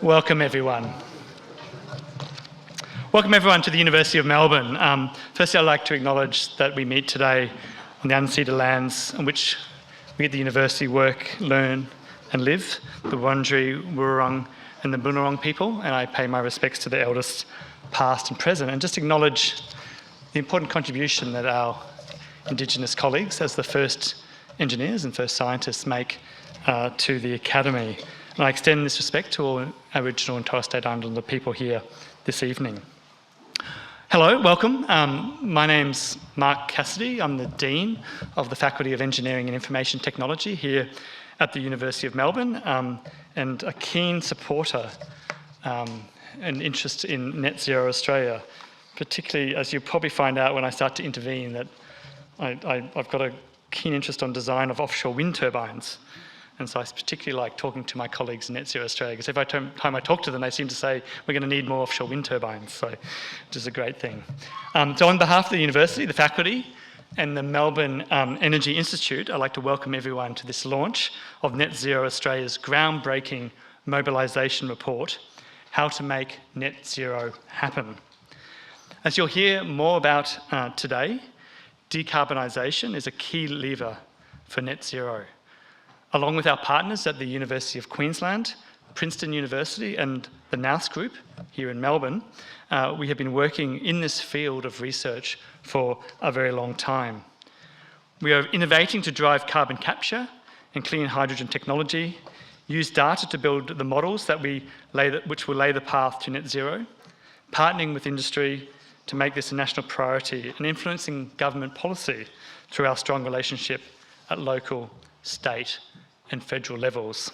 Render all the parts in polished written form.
Welcome everyone. Welcome everyone to the University of Melbourne. Firstly, I'd like to acknowledge that we meet today on the unceded lands on which we at the university work, learn and live, the Wurundjeri, Wurrung and the Boonwurrung people, and I pay my respects to the elders past and present, and just acknowledge the important contribution that our Indigenous colleagues, as the first engineers and first scientists, make to the Academy. And I extend this respect to all Aboriginal and Torres Strait Islander people here this evening. Hello, welcome. My name's Mark Cassidy. I'm the Dean of the Faculty of Engineering and Information Technology here at the University of Melbourne, and a keen supporter and interest in Net Zero Australia, particularly as you'll probably find out when I start to intervene that I've got a keen interest on design of offshore wind turbines. And so I particularly like talking to my colleagues in Net Zero Australia, because every time I talk to them, they seem to say, we're going to need more offshore wind turbines, so, which is a great thing. So on behalf of the university, the faculty, and the Melbourne Energy Institute, I'd like to welcome everyone to this launch of Net Zero Australia's groundbreaking mobilisation report, How to Make Net Zero Happen. As you'll hear more about today, decarbonisation is a key lever for net zero. Along with our partners at the University of Queensland, Princeton University and the NOUS Group here in Melbourne, we have been working in this field of research for a very long time. We are innovating to drive carbon capture and clean hydrogen technology, use data to build the models which will lay the path to net zero, partnering with industry to make this a national priority, and influencing government policy through our strong relationship at local, state and federal levels.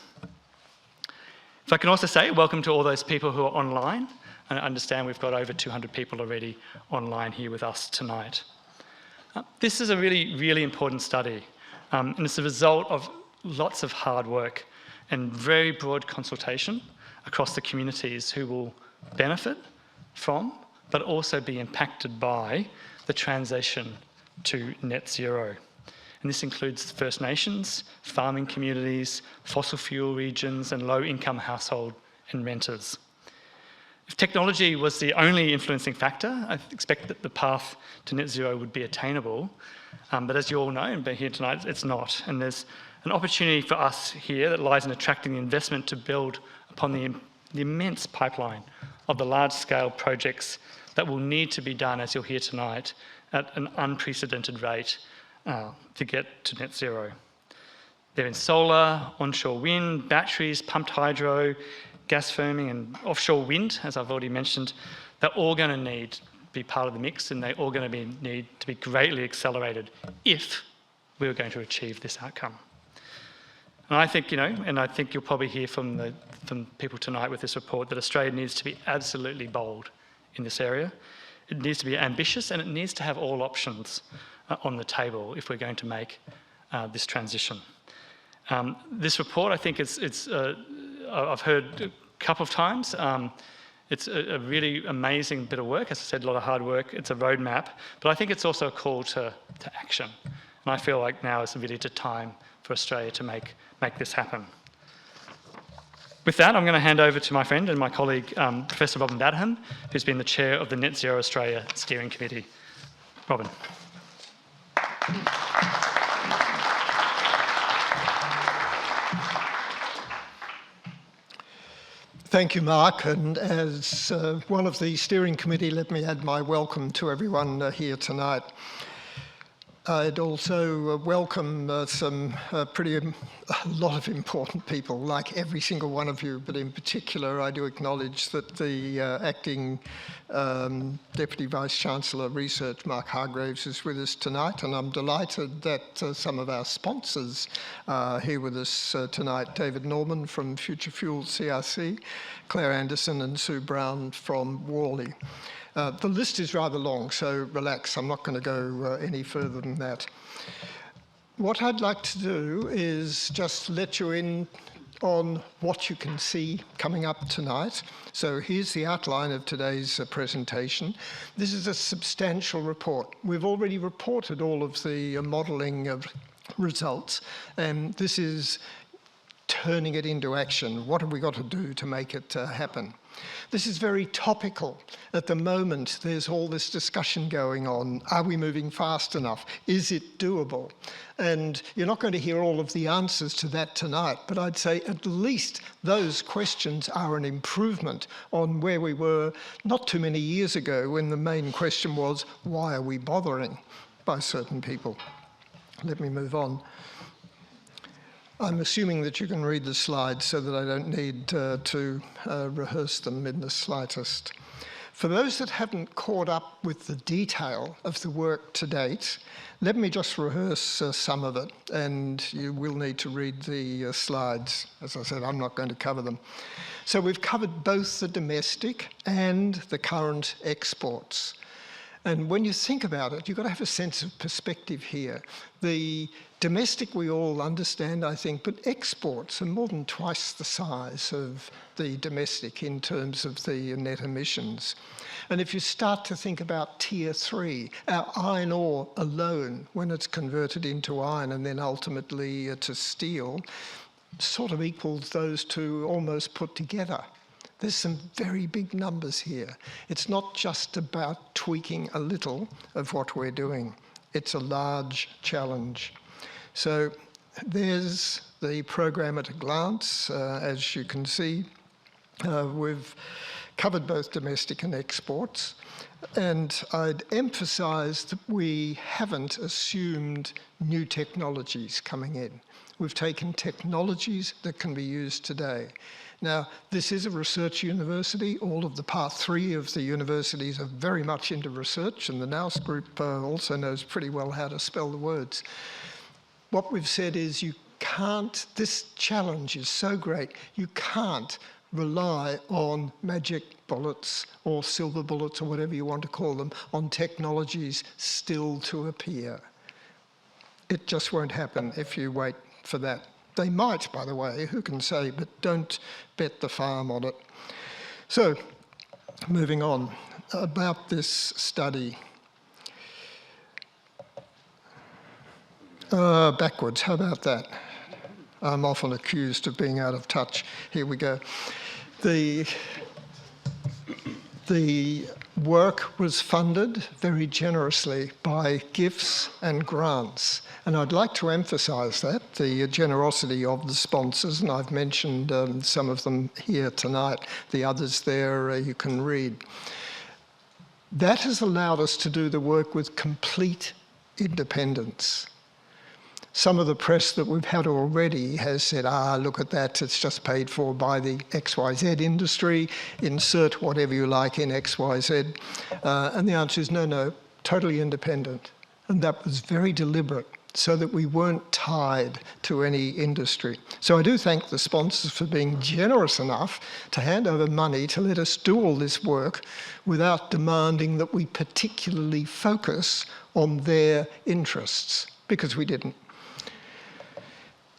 If I can also say welcome to all those people who are online, and I understand we've got over 200 people already online here with us tonight. This is a really, really important study, and it's a result of lots of hard work and very broad consultation across the communities who will benefit from, but also be impacted by, the transition to net zero. And this includes First Nations, farming communities, fossil fuel regions, and low-income household and renters. If technology was the only influencing factor, I expect that the path to net zero would be attainable. But as you all know, and being here tonight, it's not. And there's an opportunity for us here that lies in attracting the investment to build upon the immense pipeline of the large-scale projects that will need to be done, as you'll hear tonight, at an unprecedented rate to get to net zero. They're in solar, onshore wind, batteries, pumped hydro, gas firming and offshore wind, as I've already mentioned. They're all going to need to be part of the mix, and they're all going to need to be greatly accelerated if we're going to achieve this outcome. And I think, and I think you'll probably hear from people tonight with this report that Australia needs to be absolutely bold in this area. It needs to be ambitious, and it needs to have all options on the table if we're going to make this transition. This report, I think I've heard a couple of times, it's a really amazing bit of work. As I said, a lot of hard work. It's a roadmap, but I think it's also a call to action. And I feel like now is really the time for Australia to make this happen. With that, I'm going to hand over to my friend and my colleague, Professor Robin Badham, who's been the chair of the Net Zero Australia Steering Committee. Robin. Thank you, Mark. And as one of the steering committee, let me add my welcome to everyone here tonight. I'd also welcome a lot of important people, like every single one of you, but in particular I do acknowledge that the Acting Deputy Vice-Chancellor of Research, Mark Hargraves, is with us tonight, and I'm delighted that some of our sponsors are here with us tonight. David Norman from Future Fuels CRC, Claire Anderson and Sue Brown from Worley. The list is rather long, so relax, I'm not going to go any further than that. What I'd like to do is just let you in on what you can see coming up tonight. So here's the outline of today's presentation. This is a substantial report. We've already reported all of the modelling of results, and this is turning it into action. What have we got to do to make it happen? This is very topical. At the moment, there's all this discussion going on. Are we moving fast enough? Is it doable? And you're not going to hear all of the answers to that tonight, but I'd say at least those questions are an improvement on where we were not too many years ago when the main question was, why are we bothering, by certain people. Let me move on. I'm assuming that you can read the slides so that I don't need to rehearse them in the slightest. For those that haven't caught up with the detail of the work to date, let me just rehearse some of it, and you will need to read the slides. As I said, I'm not going to cover them. So we've covered both the domestic and the current exports. And when you think about it, you've got to have a sense of perspective here. The domestic we all understand, I think, but exports are more than twice the size of the domestic in terms of the net emissions. And if you start to think about tier 3, our iron ore alone, when it's converted into iron and then ultimately to steel, sort of equals those two almost put together. There's some very big numbers here. It's not just about tweaking a little of what we're doing. It's a large challenge. So there's the program at a glance. As you can see, we've covered both domestic and exports. And I'd emphasise that we haven't assumed new technologies coming in. We've taken technologies that can be used today. Now, this is a research university. All of the part 3 of the universities are very much into research, and the Nous group also knows pretty well how to spell the words. What we've said is you can't, this challenge is so great, you can't rely on magic bullets or silver bullets or whatever you want to call them, on technologies still to appear. It just won't happen if you wait for that. They might, by the way, who can say, but don't bet the farm on it. So, moving on, about this study. Backwards, how about that? I'm often accused of being out of touch. Here we go. The work was funded very generously by gifts and grants. And I'd like to emphasise that, the generosity of the sponsors, and I've mentioned some of them here tonight. The others there you can read. That has allowed us to do the work with complete independence. Some of the press that we've had already has said, look at that, it's just paid for by the XYZ industry, insert whatever you like in XYZ. And the answer is no, totally independent. And that was very deliberate, so that we weren't tied to any industry. So I do thank the sponsors for being generous enough to hand over money to let us do all this work without demanding that we particularly focus on their interests, because we didn't.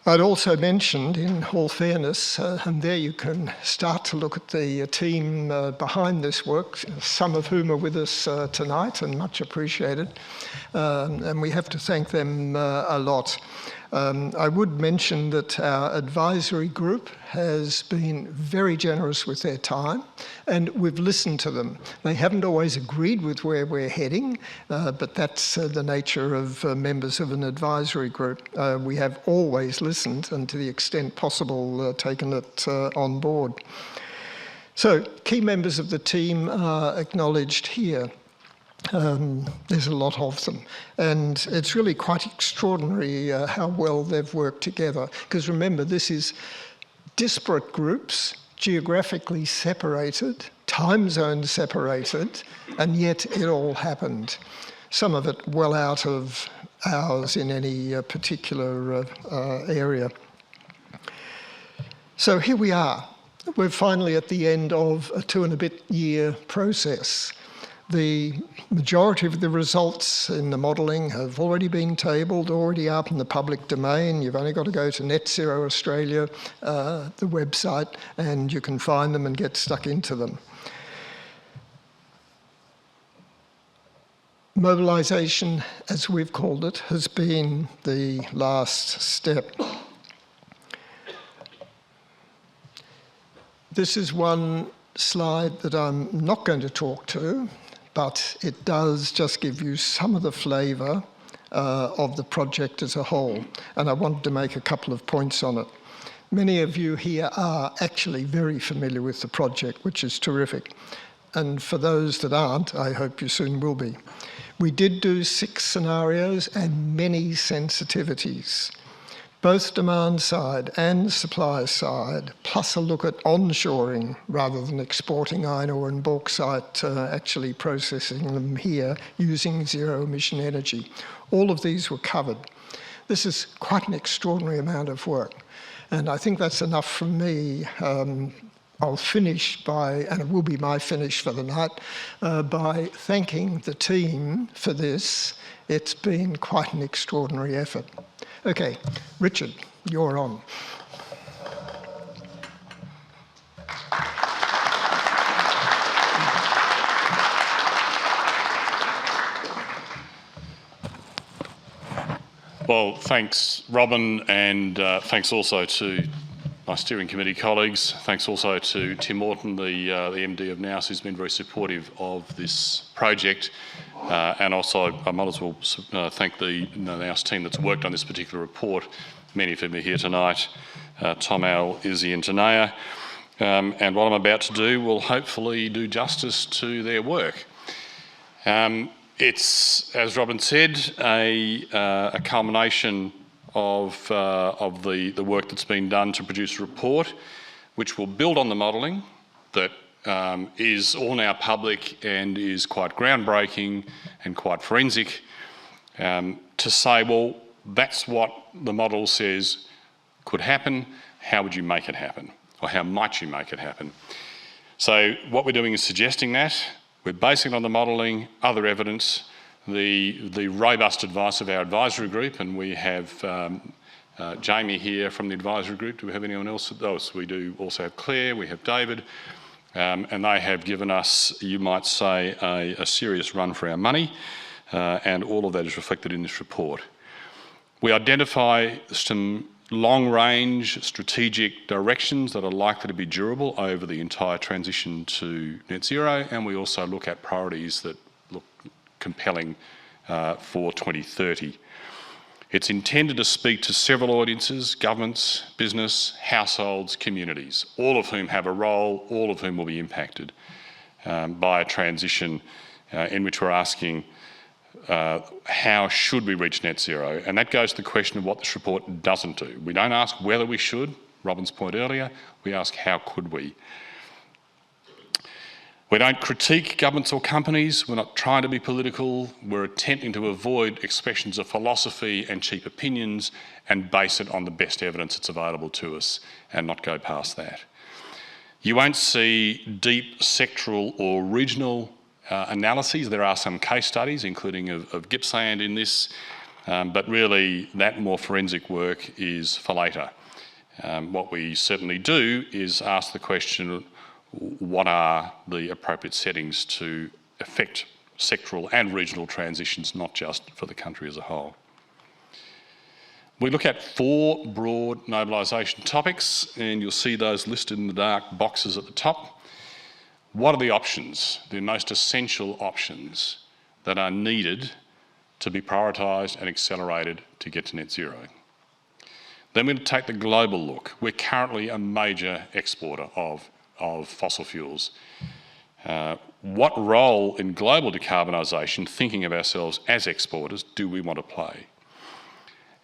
I'd also mentioned, in all fairness, and there you can start to look at the team behind this work, some of whom are with us tonight, and much appreciated. And we have to thank them a lot. I would mention that our advisory group has been very generous with their time, and we've listened to them. They haven't always agreed with where we're heading, but that's the nature of members of an advisory group. We have always listened, and to the extent possible, taken it on board. So, key members of the team are acknowledged here. There's a lot of them, and it's really quite extraordinary how well they've worked together, because remember, this is disparate groups, geographically separated, time zone separated, and yet it all happened. Some of it well out of ours in any particular area. So here we are. We're finally at the end of a 2 and a bit year process. The majority of the results in the modelling have already been tabled, already up in the public domain. You've only got to go to Net Zero Australia, the website, and you can find them and get stuck into them. Mobilisation, as we've called it, has been the last step. This is one slide that I'm not going to talk to, but it does just give you some of the flavour of the project as a whole, and I wanted to make a couple of points on it. Many of you here are actually very familiar with the project, which is terrific. And for those that aren't, I hope you soon will be. We did do 6 scenarios and many sensitivities, both demand side and supply side, plus a look at onshoring rather than exporting iron ore and bauxite, actually processing them here using zero emission energy. All of these were covered. This is quite an extraordinary amount of work. And I think that's enough from me. I'll finish by, and it will be my finish for the night, by thanking the team for this. It's been quite an extraordinary effort. Okay, Richard, you're on. Well, thanks, Robin, and thanks also to my steering committee colleagues. Thanks also to Tim Morton, the MD of NOWS, who's been very supportive of this project. And also, I might as well thank the NOWS team that's worked on this particular report. Many of them are here tonight. Tom, Al, Izzy and Tanea. And what I'm about to do will hopefully do justice to their work. It's, as Robin said, a culmination of the work that's been done to produce a report which will build on the modelling that is all now public and is quite groundbreaking and quite forensic, to say, well, that's what the model says could happen. How would you make it happen? Or how might you make it happen? So what we're doing is suggesting that. We're basing it on the modelling, other evidence, the robust advice of our advisory group, and we have Jamie here from the advisory group. Do we have anyone else? Oh, we do also have Claire, we have David, and they have given us, you might say, a serious run for our money, and all of that is reflected in this report. We identify some long-range strategic directions that are likely to be durable over the entire transition to net zero, and we also look at priorities that look compelling for 2030. It's intended to speak to several audiences: governments, business, households, communities, all of whom have a role, all of whom will be impacted by a transition in which we're asking how should we reach net zero? And that goes to the question of what this report doesn't do. We don't ask whether we should, Robin's point earlier, we ask how could we. We don't critique governments or companies, we're not trying to be political, we're attempting to avoid expressions of philosophy and cheap opinions and base it on the best evidence that's available to us and not go past that. You won't see deep sectoral or regional analyses. There are some case studies, including of Gippsland in this, but really that more forensic work is for later. What we certainly do is ask the question, what are the appropriate settings to affect sectoral and regional transitions, not just for the country as a whole? We look at 4 broad mobilisation topics, and you'll see those listed in the dark boxes at the top. What are the options, the most essential options that are needed to be prioritised and accelerated to get to net zero? Then we're going to take the global look. We're currently a major exporter of fossil fuels. What role in global decarbonisation, thinking of ourselves as exporters, do we want to play?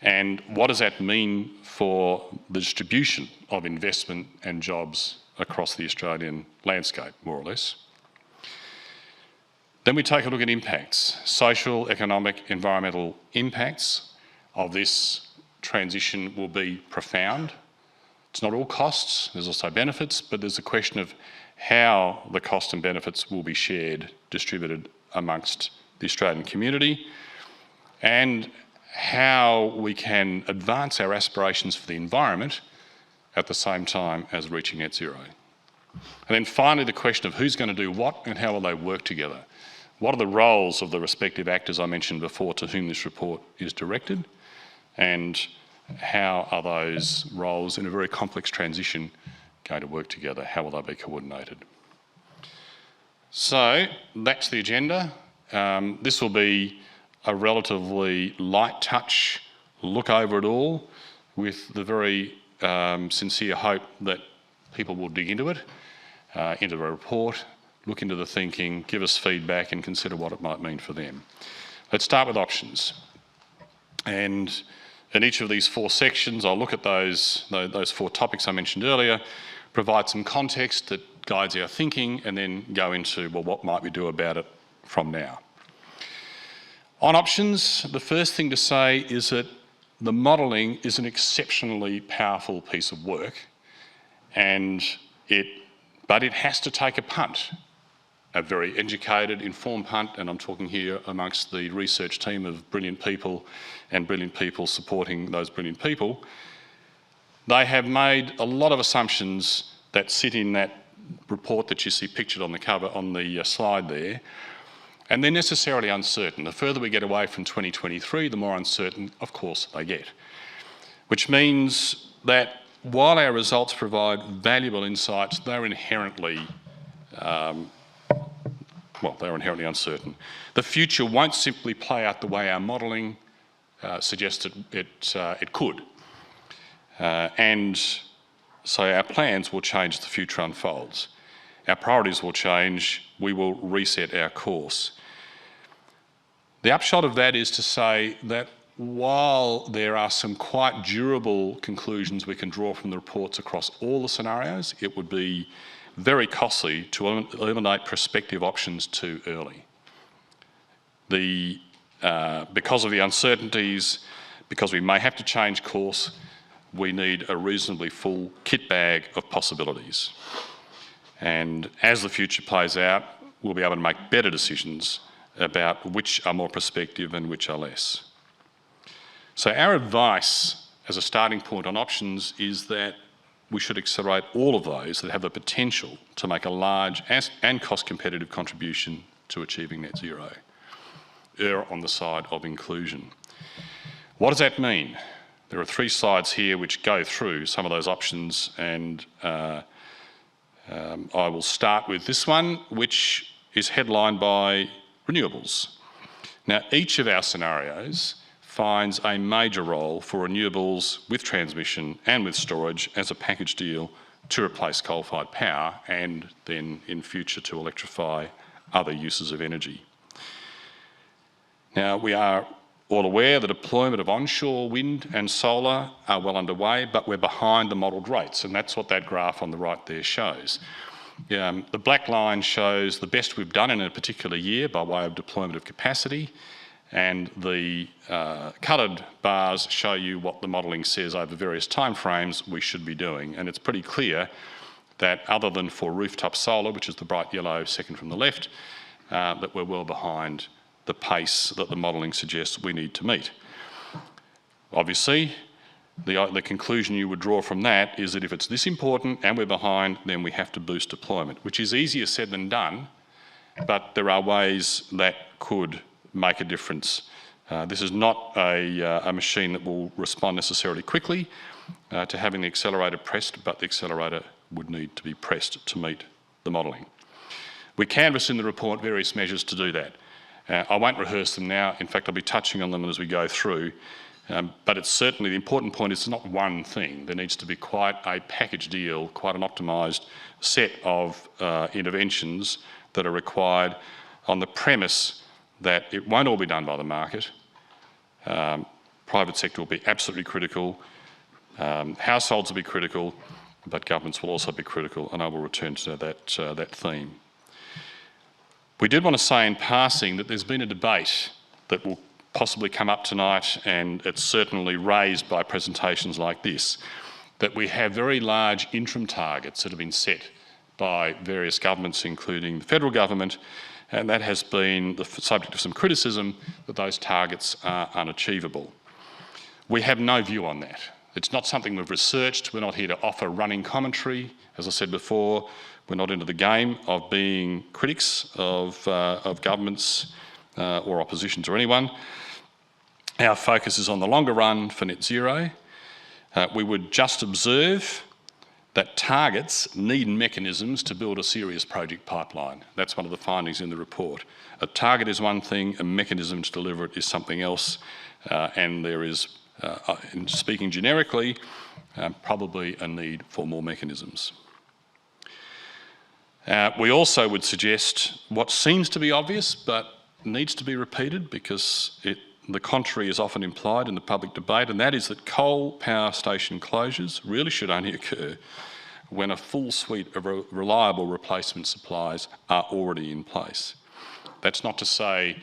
And what does that mean for the distribution of investment and jobs across the Australian landscape, more or less? Then we take a look at impacts, social, economic, environmental impacts of this transition will be profound. It's not all costs, there's also benefits, but there's a question of how the costs and benefits will be shared, distributed amongst the Australian community, and how we can advance our aspirations for the environment at the same time as reaching net zero. And then finally, the question of who's going to do what and how will they work together. What are the roles of the respective actors I mentioned before to whom this report is directed, and how are those roles in a very complex transition going to work together? How will they be coordinated? So that's the agenda. This will be a relatively light touch look over it all, with the very sincere hope that people will dig into it, into the report, look into the thinking, give us feedback and consider what it might mean for them. Let's start with options. And in each of these 4 sections, I'll look at those 4 topics I mentioned earlier, provide some context that guides our thinking, and then go into, well, what might we do about it from now? On options, the first thing to say is that the modelling is an exceptionally powerful piece of work, but it has to take a punt, a very educated, informed punt, and I'm talking here amongst the research team of brilliant people and brilliant people supporting those brilliant people. They have made a lot of assumptions that sit in that report that you see pictured on the cover, on the slide there, and they're necessarily uncertain. The further we get away from 2023, the more uncertain, of course, they get. Which means that while our results provide valuable insights, they're inherently uncertain. The future won't simply play out the way our modelling suggested it could. And so our plans will change as the future unfolds. Our priorities will change, we will reset our course. The upshot of that is to say that while there are some quite durable conclusions we can draw from the reports across all the scenarios, it would be very costly to eliminate prospective options too early. Because of the uncertainties, because we may have to change course, we need a reasonably full kit bag of possibilities. And as the future plays out, we'll be able to make better decisions about which are more prospective and which are less. So our advice as a starting point on options is that we should accelerate all of those that have the potential to make a large and cost-competitive contribution to achieving net zero. Err on the side of inclusion. What does that mean? There are 3 slides here which go through some of those options, and I will start with this one, which is headlined by renewables. Now, each of our scenarios finds a major role for renewables with transmission and with storage as a package deal to replace coal-fired power, and then in future to electrify other uses of energy. Now, we are all aware the deployment of onshore wind and solar are well underway, but we're behind the modelled rates, and that's what that graph on the right there shows. The black line shows the best we've done in a particular year by way of deployment of capacity, and the coloured bars show you what the modelling says over various timeframes we should be doing. And it's pretty clear that other than for rooftop solar, which is the bright yellow second from the left, that we're well behind the pace that the modelling suggests we need to meet. Obviously, the conclusion you would draw from that is that if it's this important and we're behind, then we have to boost deployment, which is easier said than done, but there are ways that could make a difference. This is not a machine that will respond necessarily quickly to having the accelerator pressed, but the accelerator would need to be pressed to meet the modelling. We canvass in the report various measures to do that. I won't rehearse them now. In fact, I'll be touching on them as we go through. But it's certainly, the important point is it's not one thing. There needs to be quite a package deal, quite an optimised set of interventions that are required on the premise that it won't all be done by the market. Private sector will be absolutely critical. Households will be critical, but governments will also be critical, and I will return to that theme. We did want to say in passing that there's been a debate that will possibly come up tonight, and it's certainly raised by presentations like this, that we have very large interim targets that have been set by various governments, including the federal government, and that has been the subject of some criticism that those targets are unachievable. We have no view on that. It's not something we've researched. We're not here to offer running commentary. As I said before, we're not into the game of being critics of governments or opposition to anyone. Our focus is on the longer run for net zero. We would just observe that targets need mechanisms to build a serious project pipeline. That's one of the findings in the report. A target is one thing, a mechanism to deliver it is something else, and there is, speaking generically, probably a need for more mechanisms. We also would suggest what seems to be obvious but needs to be repeated because the contrary is often implied in the public debate, and that is that coal power station closures really should only occur when a full suite of reliable replacement supplies are already in place. That's not to say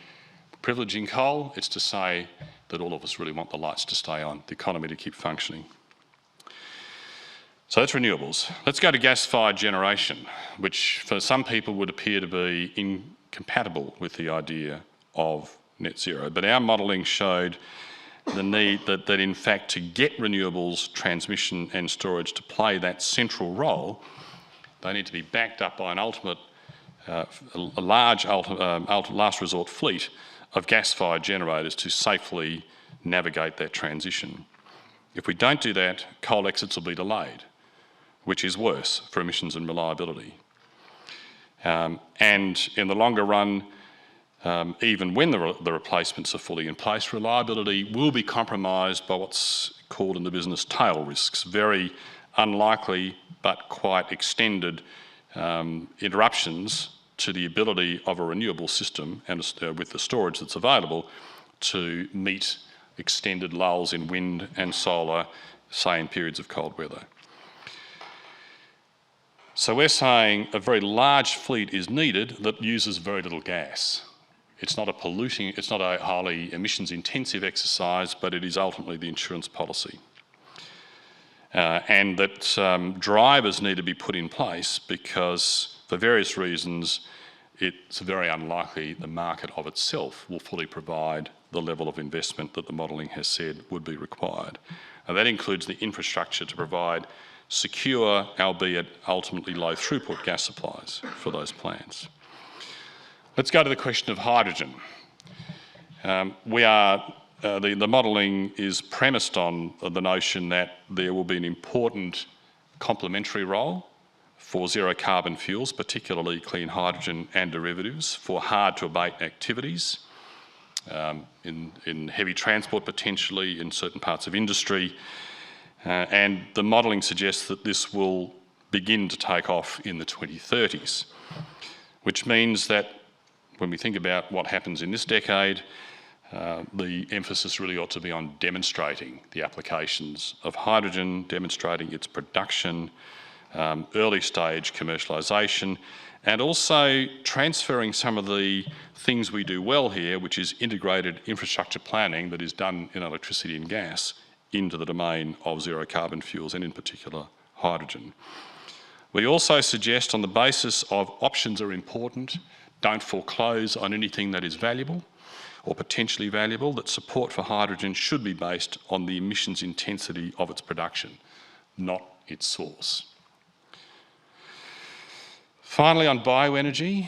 privileging coal, it's to say that all of us really want the lights to stay on, the economy to keep functioning. So that's renewables. Let's go to gas-fired generation, which for some people would appear to be incompatible with the idea of net zero. But our modelling showed the need that in fact to get renewables, transmission and storage to play that central role, they need to be backed up by an ultimate, a large last resort fleet of gas-fired generators to safely navigate that transition. If we don't do that, coal exits will be delayed, which is worse for emissions and reliability. And in the longer run, even when the replacements are fully in place, reliability will be compromised by what's called in the business tail risks, very unlikely but quite extended interruptions to the ability of a renewable system and with the storage that's available to meet extended lulls in wind and solar, say in periods of cold weather. So we're saying a very large fleet is needed that uses very little gas. It's not a highly emissions intensive exercise, but it is ultimately the insurance policy. And that drivers need to be put in place because for various reasons, it's very unlikely the market of itself will fully provide the level of investment that the modelling has said would be required. And that includes the infrastructure to provide secure, albeit ultimately low throughput gas supplies for those plants. Let's go to the question of hydrogen. The modelling is premised on the notion that there will be an important complementary role for zero carbon fuels, particularly clean hydrogen and derivatives, for hard to abate activities, in heavy transport potentially, in certain parts of industry, and the modelling suggests that this will begin to take off in the 2030s, which means that when we think about what happens in this decade, the emphasis really ought to be on demonstrating the applications of hydrogen, demonstrating its production, early stage commercialisation, and also transferring some of the things we do well here, which is integrated infrastructure planning that is done in electricity and gas, into the domain of zero carbon fuels and in particular hydrogen. We also suggest on the basis of options are important, don't foreclose on anything that is valuable or potentially valuable, that support for hydrogen should be based on the emissions intensity of its production, not its source. Finally, on bioenergy,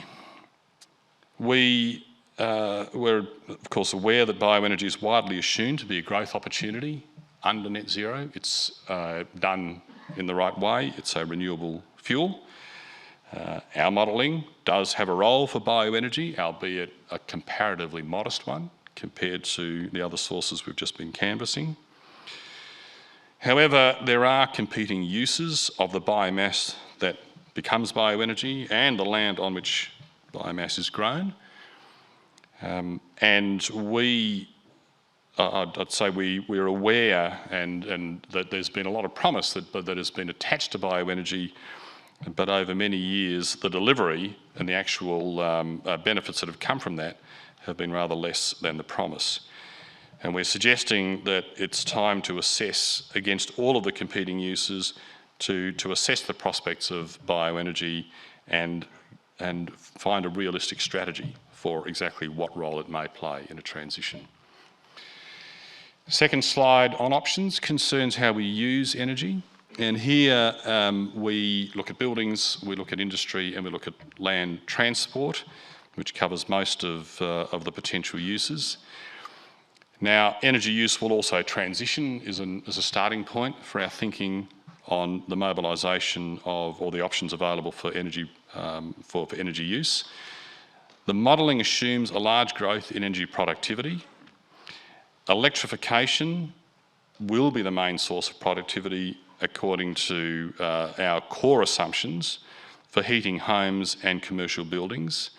we're of course aware that bioenergy is widely assumed to be a growth opportunity under net zero. It's done in the right way. It's a renewable fuel. Our modelling does have a role for bioenergy, albeit a comparatively modest one compared to the other sources we've just been canvassing. However, there are competing uses of the biomass that becomes bioenergy and the land on which biomass is grown. And I'd say we're aware and that there's been a lot of promise that has been attached to bioenergy, but over many years the delivery and the actual benefits that have come from that have been rather less than the promise. And we're suggesting that it's time to assess against all of the competing uses to assess the prospects of bioenergy and find a realistic strategy for exactly what role it may play in a transition. Second slide on options concerns how we use energy. And here we look at buildings, we look at industry, and we look at land transport, which covers most of the potential uses. Now, energy use will also transition is a starting point for our thinking on the mobilisation of, or the options available for energy, for energy use. The modelling assumes a large growth in energy productivity. Electrification will be the main source of productivity according to our core assumptions for heating homes and commercial buildings,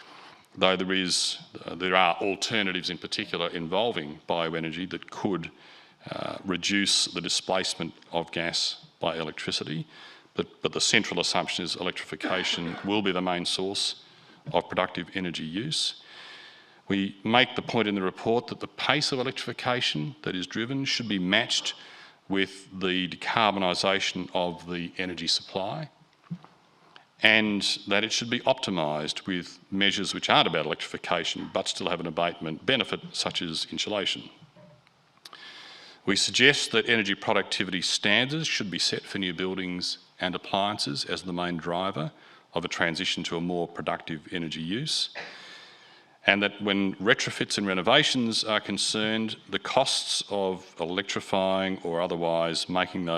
though there are alternatives in particular involving bioenergy that could reduce the displacement of gas by electricity, but the central assumption is electrification will be the main source of productive energy use. We make the point in the report that the pace of electrification that is driven should be matched with the decarbonisation of the energy supply, and that it should be optimised with measures which aren't about electrification but still have an abatement benefit, such as insulation. We suggest that energy productivity standards should be set for new buildings and appliances as the main driver of a transition to a more productive energy use, and that when retrofits and renovations are concerned, the costs of electrifying or otherwise making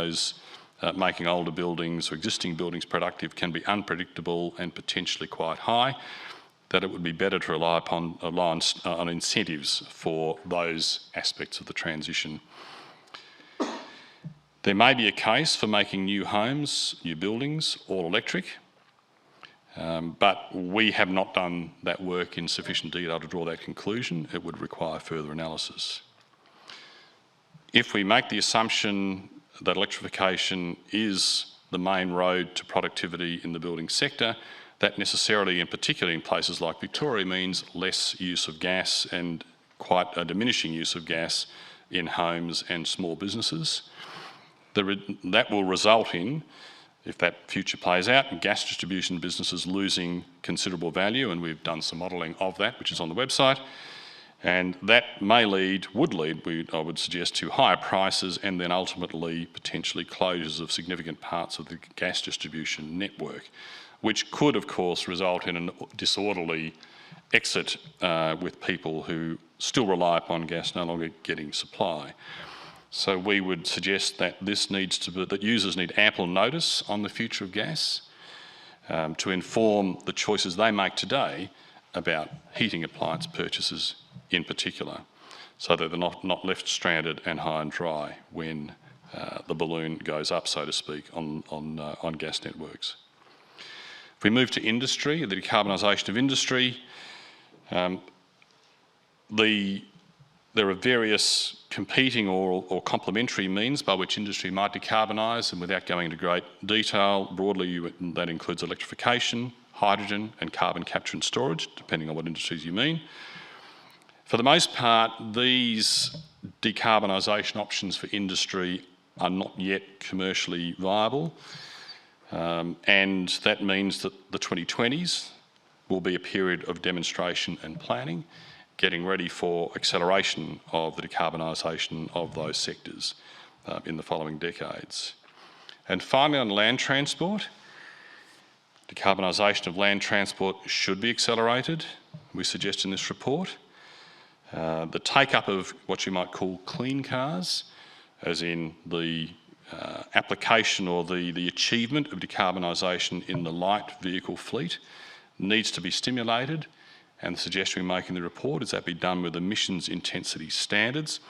older buildings or existing buildings productive can be unpredictable and potentially quite high, that it would be better to rely on incentives for those aspects of the transition. There may be a case for making new homes, new buildings, all electric, but we have not done that work in sufficient detail to draw that conclusion. It would require further analysis. If we make the assumption that electrification is the main road to productivity in the building sector, that necessarily, and particularly in places like Victoria, means less use of gas and quite a diminishing use of gas in homes and small businesses. That will result in, if that future plays out, gas distribution businesses losing considerable value, and we've done some modelling of that, which is on the website, and that would lead, I would suggest, to higher prices and then ultimately potentially closures of significant parts of the gas distribution network, which could, of course, result in a disorderly exit with people who still rely upon gas no longer getting supply. So we would suggest that that users need ample notice on the future of gas to inform the choices they make today about heating appliance purchases in particular, so that they're not left stranded and high and dry when the balloon goes up, so to speak, on gas networks. If we move to industry, the decarbonisation of industry, there are various competing or complementary means by which industry might decarbonise, and without going into great detail, broadly that includes electrification, hydrogen and carbon capture and storage, depending on what industries you mean. For the most part, these decarbonisation options for industry are not yet commercially viable, and that means that the 2020s will be a period of demonstration and planning, getting ready for acceleration of the decarbonisation of those sectors in the following decades. And finally, on land transport, decarbonisation of land transport should be accelerated, we suggest in this report. The take-up of what you might call clean cars, as in the application or the achievement of decarbonisation in the light vehicle fleet, needs to be stimulated, and the suggestion we make in the report is that be done with emissions intensity standards,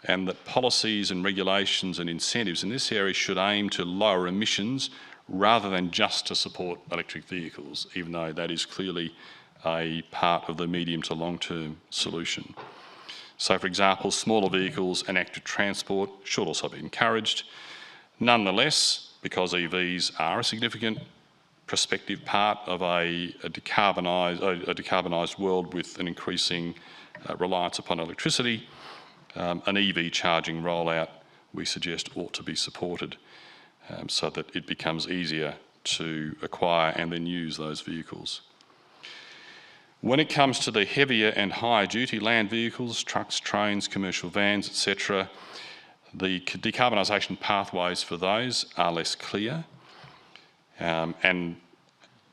and that policies and regulations and incentives in this area should aim to lower emissions rather than just to support electric vehicles, even though that is clearly a part of the medium to long-term solution. So, for example, smaller vehicles and active transport should also be encouraged. Nonetheless, because EVs are a significant prospective part of a decarbonised world with an increasing reliance upon electricity, an EV charging rollout, we suggest, ought to be supported so that it becomes easier to acquire and then use those vehicles. When it comes to the heavier and higher duty land vehicles, trucks, trains, commercial vans, etc., the decarbonisation pathways for those are less clear. And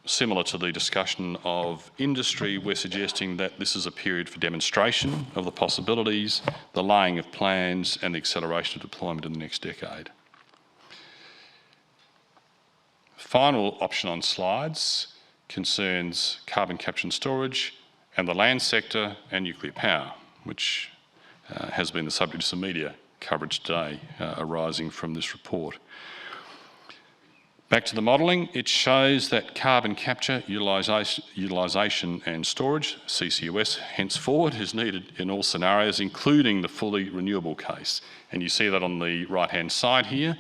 similar to the discussion of industry, we're suggesting that this is a period for demonstration of the possibilities, the laying of plans and the acceleration of deployment in the next decade. final option on slides concerns carbon capture and storage and the land sector and nuclear power, which has been the subject of some media coverage today arising from this report. Back to the modelling, it shows that carbon capture, utilisation and storage, CCUS, henceforward is needed in all scenarios, including the fully renewable case. And you see that on the right-hand side here,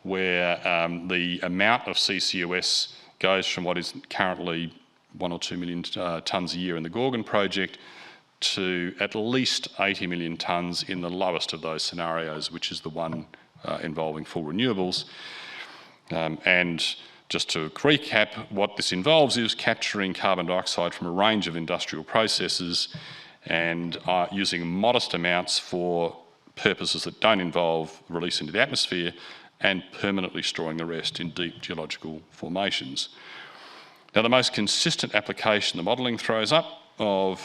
where the amount of CCUS goes from what is currently 1 or 2 million tonnes a year in the Gorgon project to at least 80 million tonnes in the lowest of those scenarios, which is the one involving full renewables. And just to recap, what this involves is capturing carbon dioxide from a range of industrial processes and using modest amounts for purposes that don't involve release into the atmosphere and permanently storing the rest in deep geological formations. Now, the most consistent application the modelling throws up of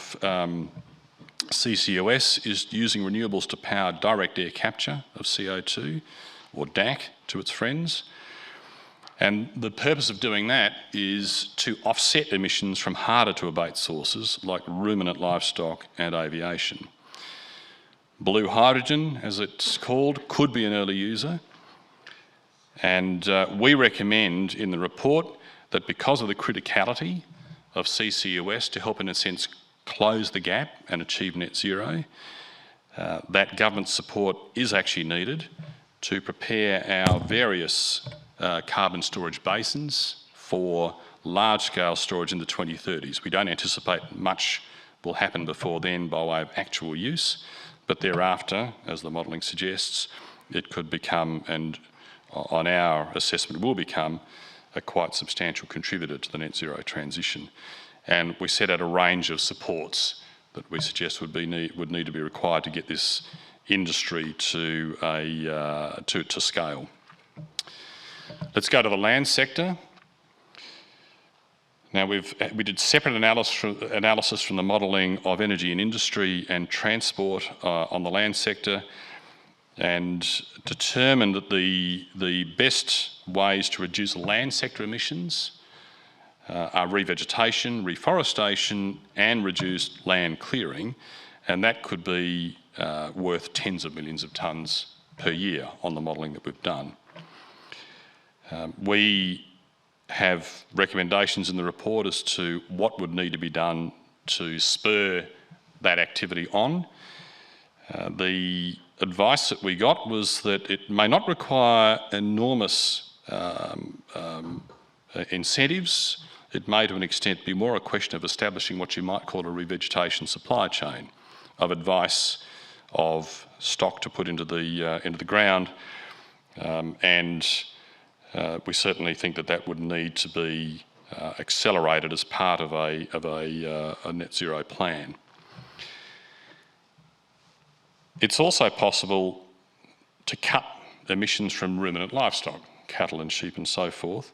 CCUS is using renewables to power direct air capture of CO2, or DAC to its friends. And the purpose of doing that is to offset emissions from harder to abate sources like ruminant livestock and aviation. Blue hydrogen, as it's called, could be an early user. And we recommend in the report that because of the criticality of CCUS to help, in a sense, close the gap and achieve net zero, that government support is actually needed to prepare our various carbon storage basins for large-scale storage in the 2030s. We don't anticipate much will happen before then by way of actual use, but thereafter, as the modelling suggests, it could become, and on our assessment will become, a quite substantial contributor to the net zero transition. And we set out a range of supports that we suggest would need to be required to get this industry to scale. Let's go to the land sector. Now, we did separate analysis from the modelling of energy and industry and transport on the land sector, and determined that the best ways to reduce land sector emissions are revegetation, reforestation, and reduced land clearing, and that could be worth tens of millions of tonnes per year on the modelling that we've done. We have recommendations in the report as to what would need to be done to spur that activity on. The advice that we got was that it may not require enormous incentives. It may, to an extent, be more a question of establishing what you might call a revegetation supply chain of advice, of stock to put into the ground, and we certainly think that that would need to be accelerated as part of a net zero plan. It's also possible to cut emissions from ruminant livestock, cattle and sheep and so forth,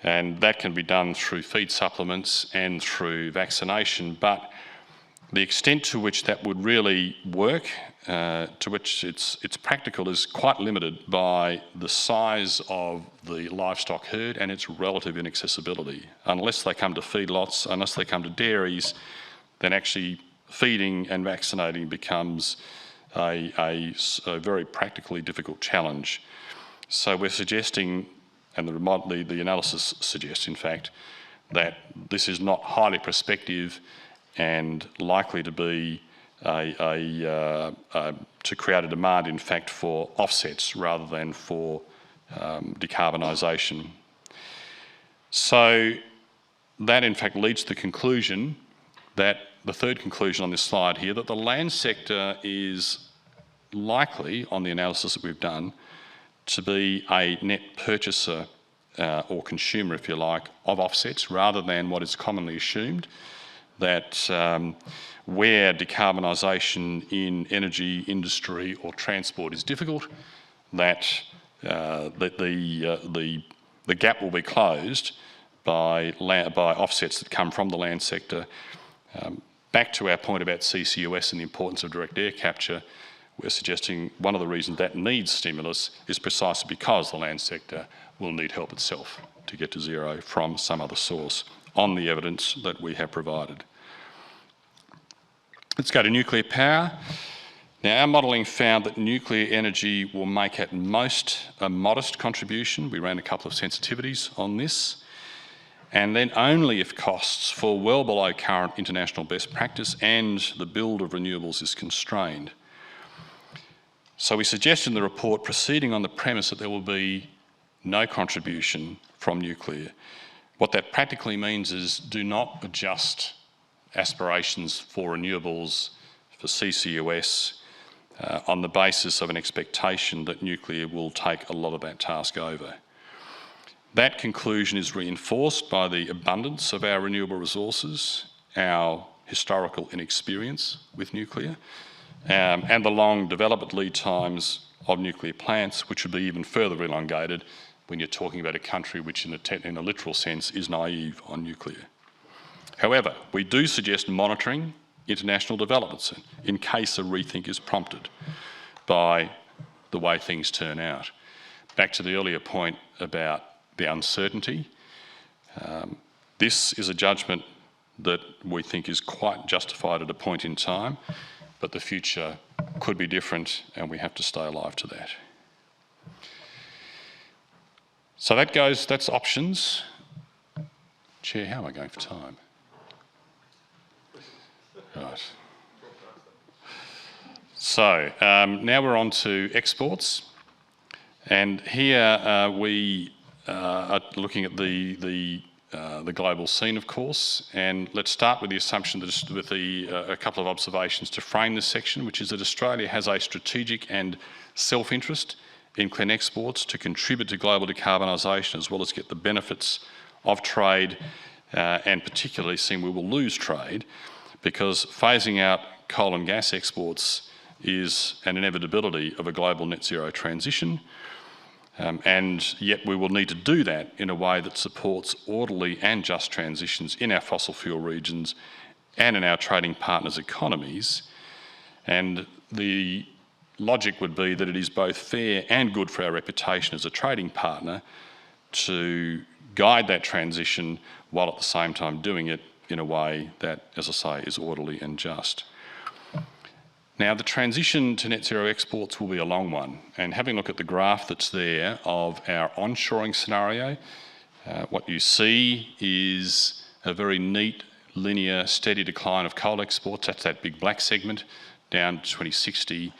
and that can be done through feed supplements and through vaccination, but the extent to which that would really work, to which it's practical, is quite limited by the size of the livestock herd and its relative inaccessibility. Unless they come to feedlots, unless they come to dairies, then actually feeding and vaccinating becomes a very practically difficult challenge. So we're suggesting, and the analysis suggests, in fact, that this is not highly prospective and likely to be to create a demand, in fact, for offsets rather than for decarbonisation. So that, in fact, leads to the conclusion that, the third conclusion on this slide here, that the land sector is likely, on the analysis that we've done, to be a net purchaser or consumer, if you like, of offsets, rather than what is commonly assumed, that where decarbonisation in energy, industry or transport is difficult, that the gap will be closed by offsets that come from the land sector. Back to our point about CCUS and the importance of direct air capture, we're suggesting one of the reasons that needs stimulus is precisely because the land sector will need help itself. to get to zero from some other source on the evidence that we have provided. Let's go to nuclear power. Now, our modelling found that nuclear energy will make at most a modest contribution. We ran a couple of sensitivities on this. And then only if costs fall well below current international best practice and the build of renewables is constrained. So we suggest in the report proceeding on the premise that there will be no contribution from nuclear. What that practically means is do not adjust aspirations for renewables, for CCUS, on the basis of an expectation that nuclear will take a lot of that task over. That conclusion is reinforced by the abundance of our renewable resources, our historical inexperience with nuclear, and the long development lead times of nuclear plants, which would be even further elongated when you're talking about a country which in a literal sense is naive on nuclear. However, we do suggest monitoring international developments in case a rethink is prompted by the way things turn out. Back to the earlier point about the uncertainty, this is a judgment that we think is quite justified at a point in time, but the future could be different and we have to stay alive to that. So that's options. Chair, how am I going for time? Right. So now we're on to exports, and here we are looking at the global scene, of course. And let's start with the assumption that with a couple of observations to frame this section, which is that Australia has a strategic and self-interest in clean exports to contribute to global decarbonisation as well as get the benefits of trade, and particularly seeing we will lose trade, because phasing out coal and gas exports is an inevitability of a global net zero transition, and yet we will need to do that in a way that supports orderly and just transitions in our fossil fuel regions and in our trading partners' economies. And the logic would be that it is both fair and good for our reputation as a trading partner to guide that transition while at the same time doing it in a way that, as I say, is orderly and just. Now, the transition to net zero exports will be a long one, and having a look at the graph that's there of our onshoring scenario, what you see is a very neat, linear, steady decline of coal exports. That's that big black segment down to 2060,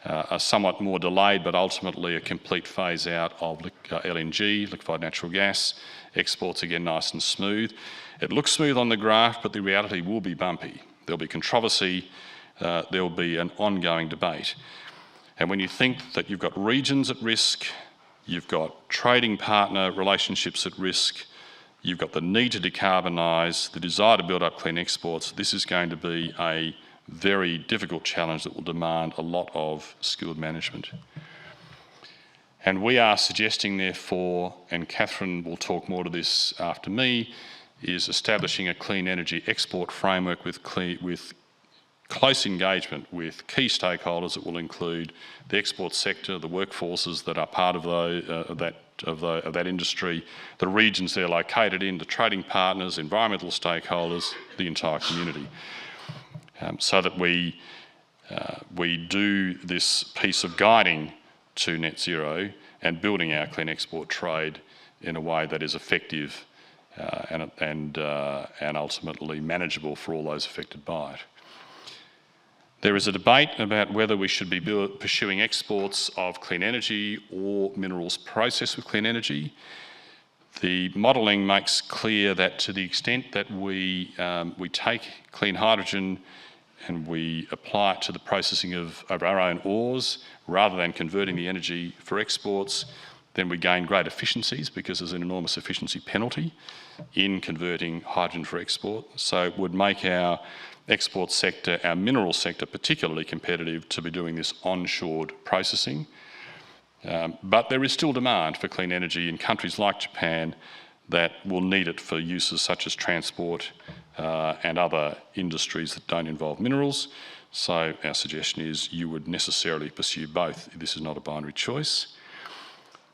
a somewhat more delayed but ultimately a complete phase out of LNG, liquefied natural gas, exports again nice and smooth. It looks smooth on the graph, but the reality will be bumpy. There'll be controversy, there'll be an ongoing debate. And when you think that you've got regions at risk, you've got trading partner relationships at risk, you've got the need to decarbonise, the desire to build up clean exports, this is going to be a very difficult challenge that will demand a lot of skilled management. And we are suggesting, therefore, and Catherine will talk more to this after me, is establishing a clean energy export framework with close engagement with key stakeholders that will include the export sector, the workforces that are part of that industry, the regions they're located in, the trading partners, environmental stakeholders, the entire community, so that we do this piece of guiding to net zero and building our clean export trade in a way that is effective and ultimately manageable for all those affected by it. There is a debate about whether we should be pursuing exports of clean energy or minerals processed with clean energy. The modelling makes clear that to the extent that we take clean hydrogen and we apply it to the processing of our own ores rather than converting the energy for exports, then we gain great efficiencies because there's an enormous efficiency penalty in converting hydrogen for export. So it would make our export sector, our mineral sector, particularly competitive to be doing this onshored processing. But there is still demand for clean energy in countries like Japan that will need it for uses such as transport and other industries that don't involve minerals. So our suggestion is you would necessarily pursue both. This is not a binary choice.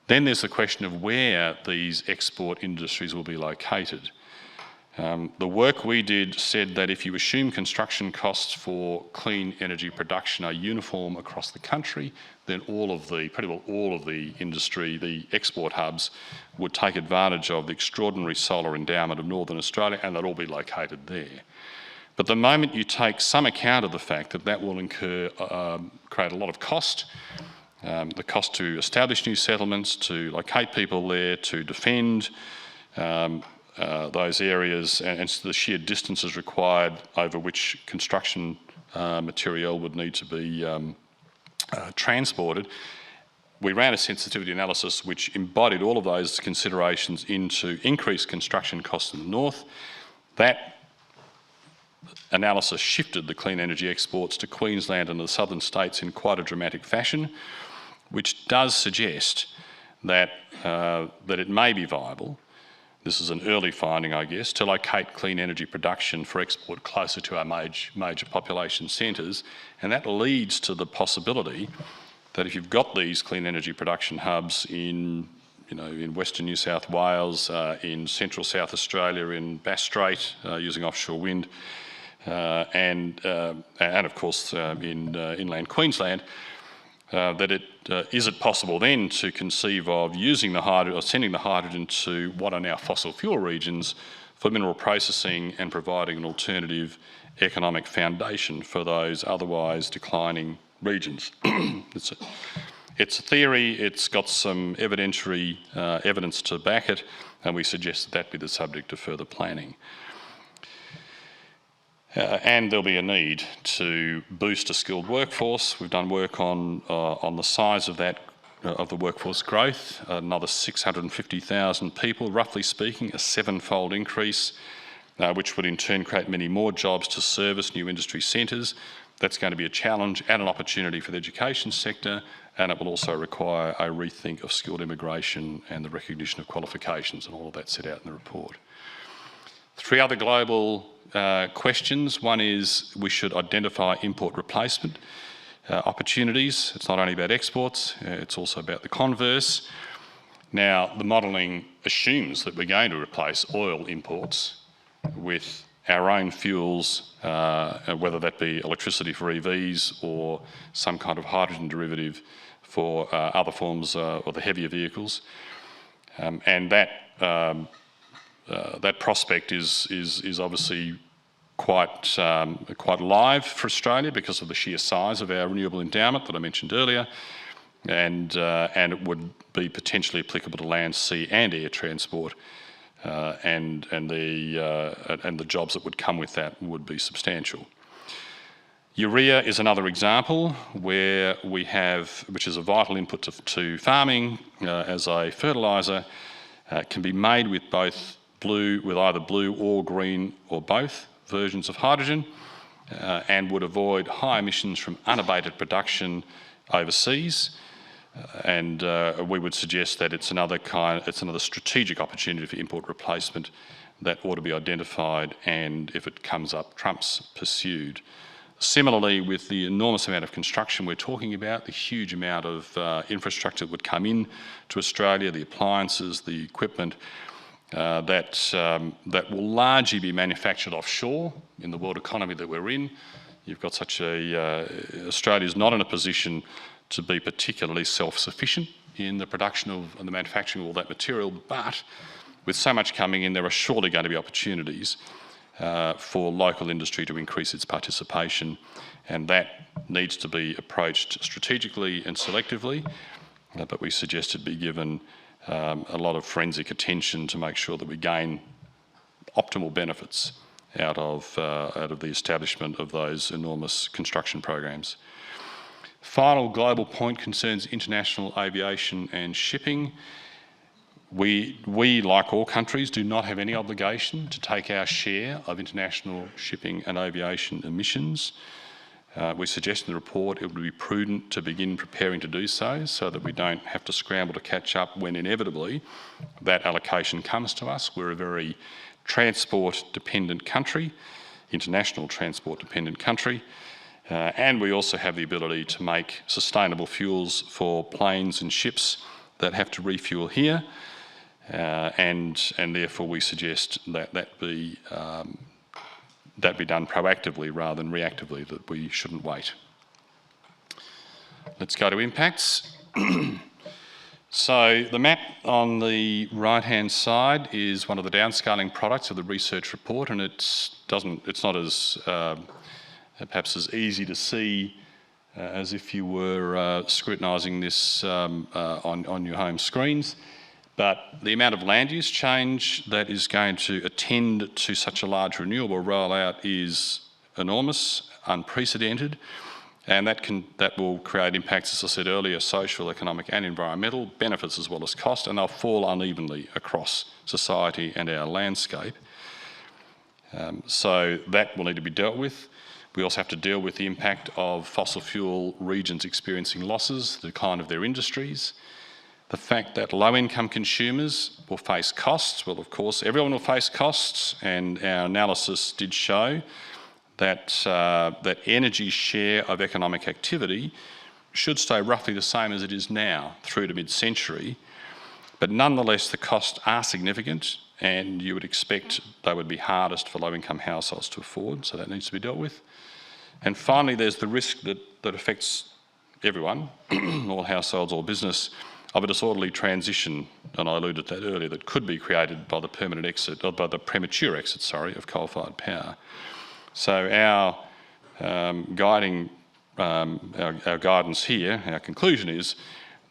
Then there's the question of where these export industries will be located. The work we did said that if you assume construction costs for clean energy production are uniform across the country, then pretty well all of the industry, the export hubs, would take advantage of the extraordinary solar endowment of Northern Australia, and they'll all be located there. But the moment you take some account of the fact that that will create a lot of cost, the cost to establish new settlements, to locate people there, to defend those areas, and the sheer distances required over which construction material would need to be transported, we ran a sensitivity analysis which embodied all of those considerations into increased construction costs in the north. That analysis shifted the clean energy exports to Queensland and the southern states in quite a dramatic fashion, which does suggest that it may be viable. This is an early finding, I guess, to locate clean energy production for export closer to our major population centres, and that leads to the possibility that if you've got these clean energy production hubs in Western New South Wales, in central South Australia, in Bass Strait, using offshore wind, and of course in inland Queensland, is it possible then to conceive of using the hydrogen or sending the hydrogen to what are now fossil fuel regions for mineral processing and providing an alternative economic foundation for those otherwise declining regions? It's a theory, it's got some evidentiary evidence to back it, and we suggest that be the subject of further planning. And there'll be a need to boost a skilled workforce. We've done work on the size of that, of the workforce growth, another 650,000 people, roughly speaking, a 7-fold increase, which would in turn create many more jobs to service new industry centres. That's going to be a challenge and an opportunity for the education sector, and it will also require a rethink of skilled immigration and the recognition of qualifications, and all of that set out in the report. 3 other global questions. One is we should identify import replacement opportunities. It's not only about exports, it's also about the converse. Now, the modelling assumes that we're going to replace oil imports with our own fuels, whether that be electricity for EVs or some kind of hydrogen derivative for other forms or the heavier vehicles. And that prospect is obviously quite live for Australia because of the sheer size of our renewable endowment that I mentioned earlier, and it would be potentially applicable to land, sea, and air transport, and the jobs that would come with that would be substantial. Urea is another example where we have, which is a vital input to farming as a fertiliser, can be made with either blue or green or both versions of hydrogen, and would avoid high emissions from unabated production overseas. And we would suggest that it's another strategic opportunity for import replacement that ought to be identified, and if it comes up, Trump's pursued. Similarly, with the enormous amount of construction we're talking about, the huge amount of infrastructure that would come in to Australia, the appliances, the equipment, that will largely be manufactured offshore in the world economy that we're in. You've got Australia's not in a position to be particularly self-sufficient in the production of and the manufacturing of all that material, but with so much coming in, there are surely going to be opportunities for local industry to increase its participation, and that needs to be approached strategically and selectively, but we suggest it be given a lot of forensic attention to make sure that we gain optimal benefits out of the establishment of those enormous construction programs. Final global point concerns international aviation and shipping. We, like all countries, do not have any obligation to take our share of international shipping and aviation emissions. We suggest in the report it would be prudent to begin preparing to do so that we don't have to scramble to catch up when inevitably that allocation comes to us. We're a very transport-dependent country, international transport-dependent country, and we also have the ability to make sustainable fuels for planes and ships that have to refuel here, and therefore we suggest that be done proactively rather than reactively, that we shouldn't wait. Let's go to impacts. So the map on the right-hand side is one of the downscaling products of the research report, and it's not as perhaps as easy to see as if you were scrutinising this on your home screens. But the amount of land use change that is going to attend to such a large renewable rollout is enormous, unprecedented, and that will create impacts, as I said earlier, social, economic and environmental, benefits as well as cost, and they'll fall unevenly across society and our landscape. So that will need to be dealt with. We also have to deal with the impact of fossil fuel regions experiencing losses, the decline of their industries, the fact that low-income consumers will face costs. Well, of course, everyone will face costs, and our analysis did show that energy's share of economic activity should stay roughly the same as it is now through to mid-century, but nonetheless the costs are significant, and you would expect they would be hardest for low-income households to afford, so that needs to be dealt with. And finally, there's the risk that affects everyone, all households, all business, of a disorderly transition, and I alluded to that earlier, that could be created by the premature exit, of coal-fired power. So our guidance here, our conclusion is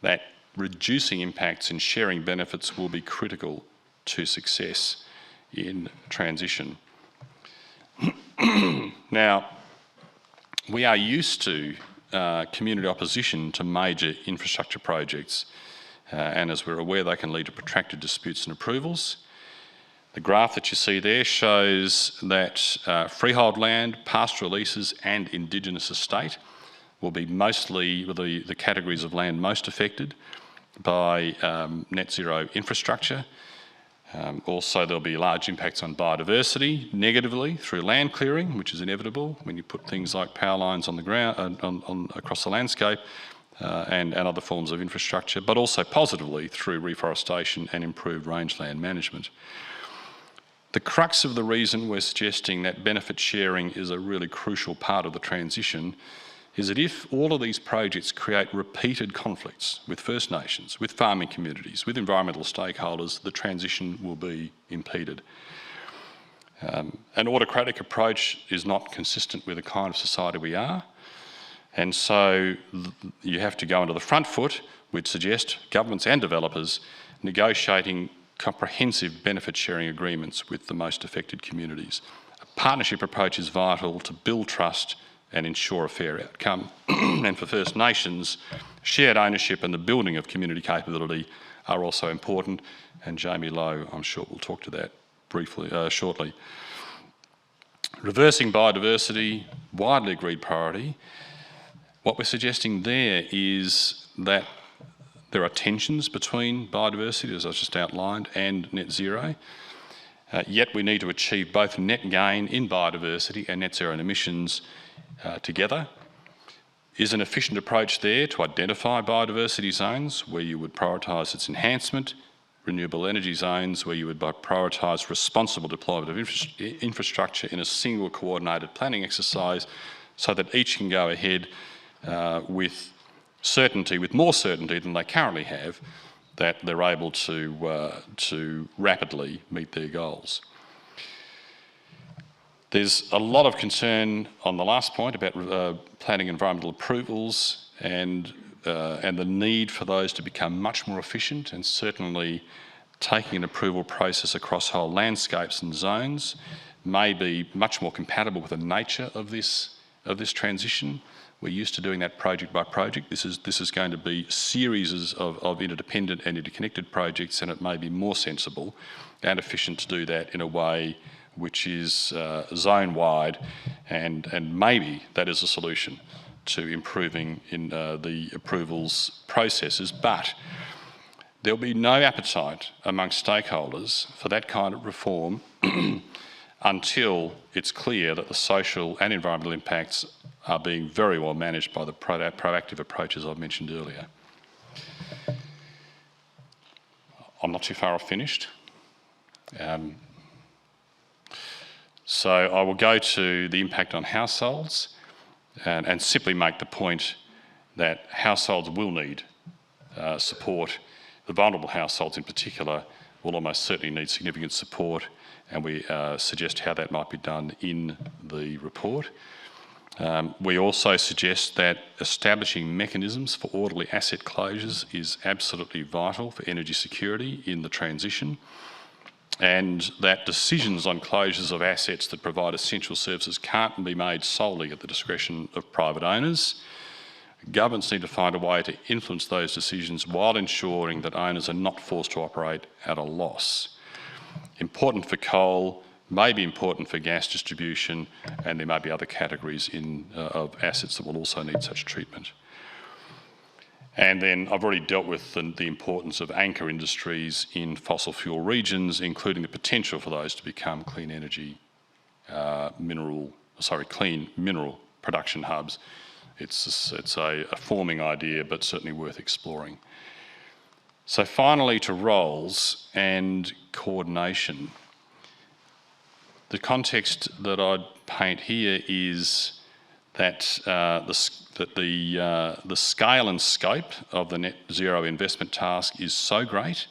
that reducing impacts and sharing benefits will be critical to success in transition. Now, we are used to community opposition to major infrastructure projects, and as we're aware, they can lead to protracted disputes and approvals. The graph that you see there shows that freehold land, pastoral leases and Indigenous estate will be mostly the categories of land most affected by net zero infrastructure. Also, there'll be large impacts on biodiversity negatively through land clearing, which is inevitable when you put things like power lines on the ground, across the landscape, and other forms of infrastructure, but also positively through reforestation and improved rangeland management. The crux of the reason we're suggesting that benefit sharing is a really crucial part of the transition is that if all of these projects create repeated conflicts with First Nations, with farming communities, with environmental stakeholders, the transition will be impeded. An autocratic approach is not consistent with the kind of society we are, and so you have to go into the front foot, we'd suggest governments and developers negotiating comprehensive benefit sharing agreements with the most affected communities. A partnership approach is vital to build trust and ensure a fair outcome. And for First Nations, shared ownership and the building of community capability are also important, and Jamie Lowe, I'm sure, will talk to that briefly, shortly. Reversing biodiversity, widely agreed priority. What we're suggesting there is that there are tensions between biodiversity, as I just outlined, and net zero. Yet we need to achieve both net gain in biodiversity and net zero in emissions together. Is an efficient approach there to identify biodiversity zones where you would prioritise its enhancement, renewable energy zones where you would prioritise responsible deployment of infrastructure in a single coordinated planning exercise so that each can go ahead with certainty, with more certainty than they currently have, that they're able to rapidly meet their goals. There's a lot of concern on the last point about planning environmental approvals and the need for those to become much more efficient, and certainly taking an approval process across whole landscapes and zones may be much more compatible with the nature of this transition. We're used to doing that project by project. This is going to be series of interdependent and interconnected projects, and it may be more sensible and efficient to do that in a way which is zone-wide, and maybe that is a solution to improving in the approvals processes. But there'll be no appetite amongst stakeholders for that kind of reform until it's clear that the social and environmental impacts are being very well managed by the proactive approaches I've mentioned earlier. I'm not too far off finished. So I will go to the impact on households and simply make the point that households will need support. The vulnerable households in particular will almost certainly need significant support, and we suggest how that might be done in the report. We also suggest that establishing mechanisms for orderly asset closures is absolutely vital for energy security in the transition, and that decisions on closures of assets that provide essential services can't be made solely at the discretion of private owners. Governments need to find a way to influence those decisions while ensuring that owners are not forced to operate at a loss. Important for coal, may be important for gas distribution, and there may be other categories of assets that will also need such treatment. And then I've already dealt with the importance of anchor industries in fossil fuel regions, including the potential for those to become clean energy, clean mineral production hubs. It's a forming idea, but certainly worth exploring. So finally, to roles and coordination. The context that I'd paint here is that the scale and scope of the net zero investment task is so great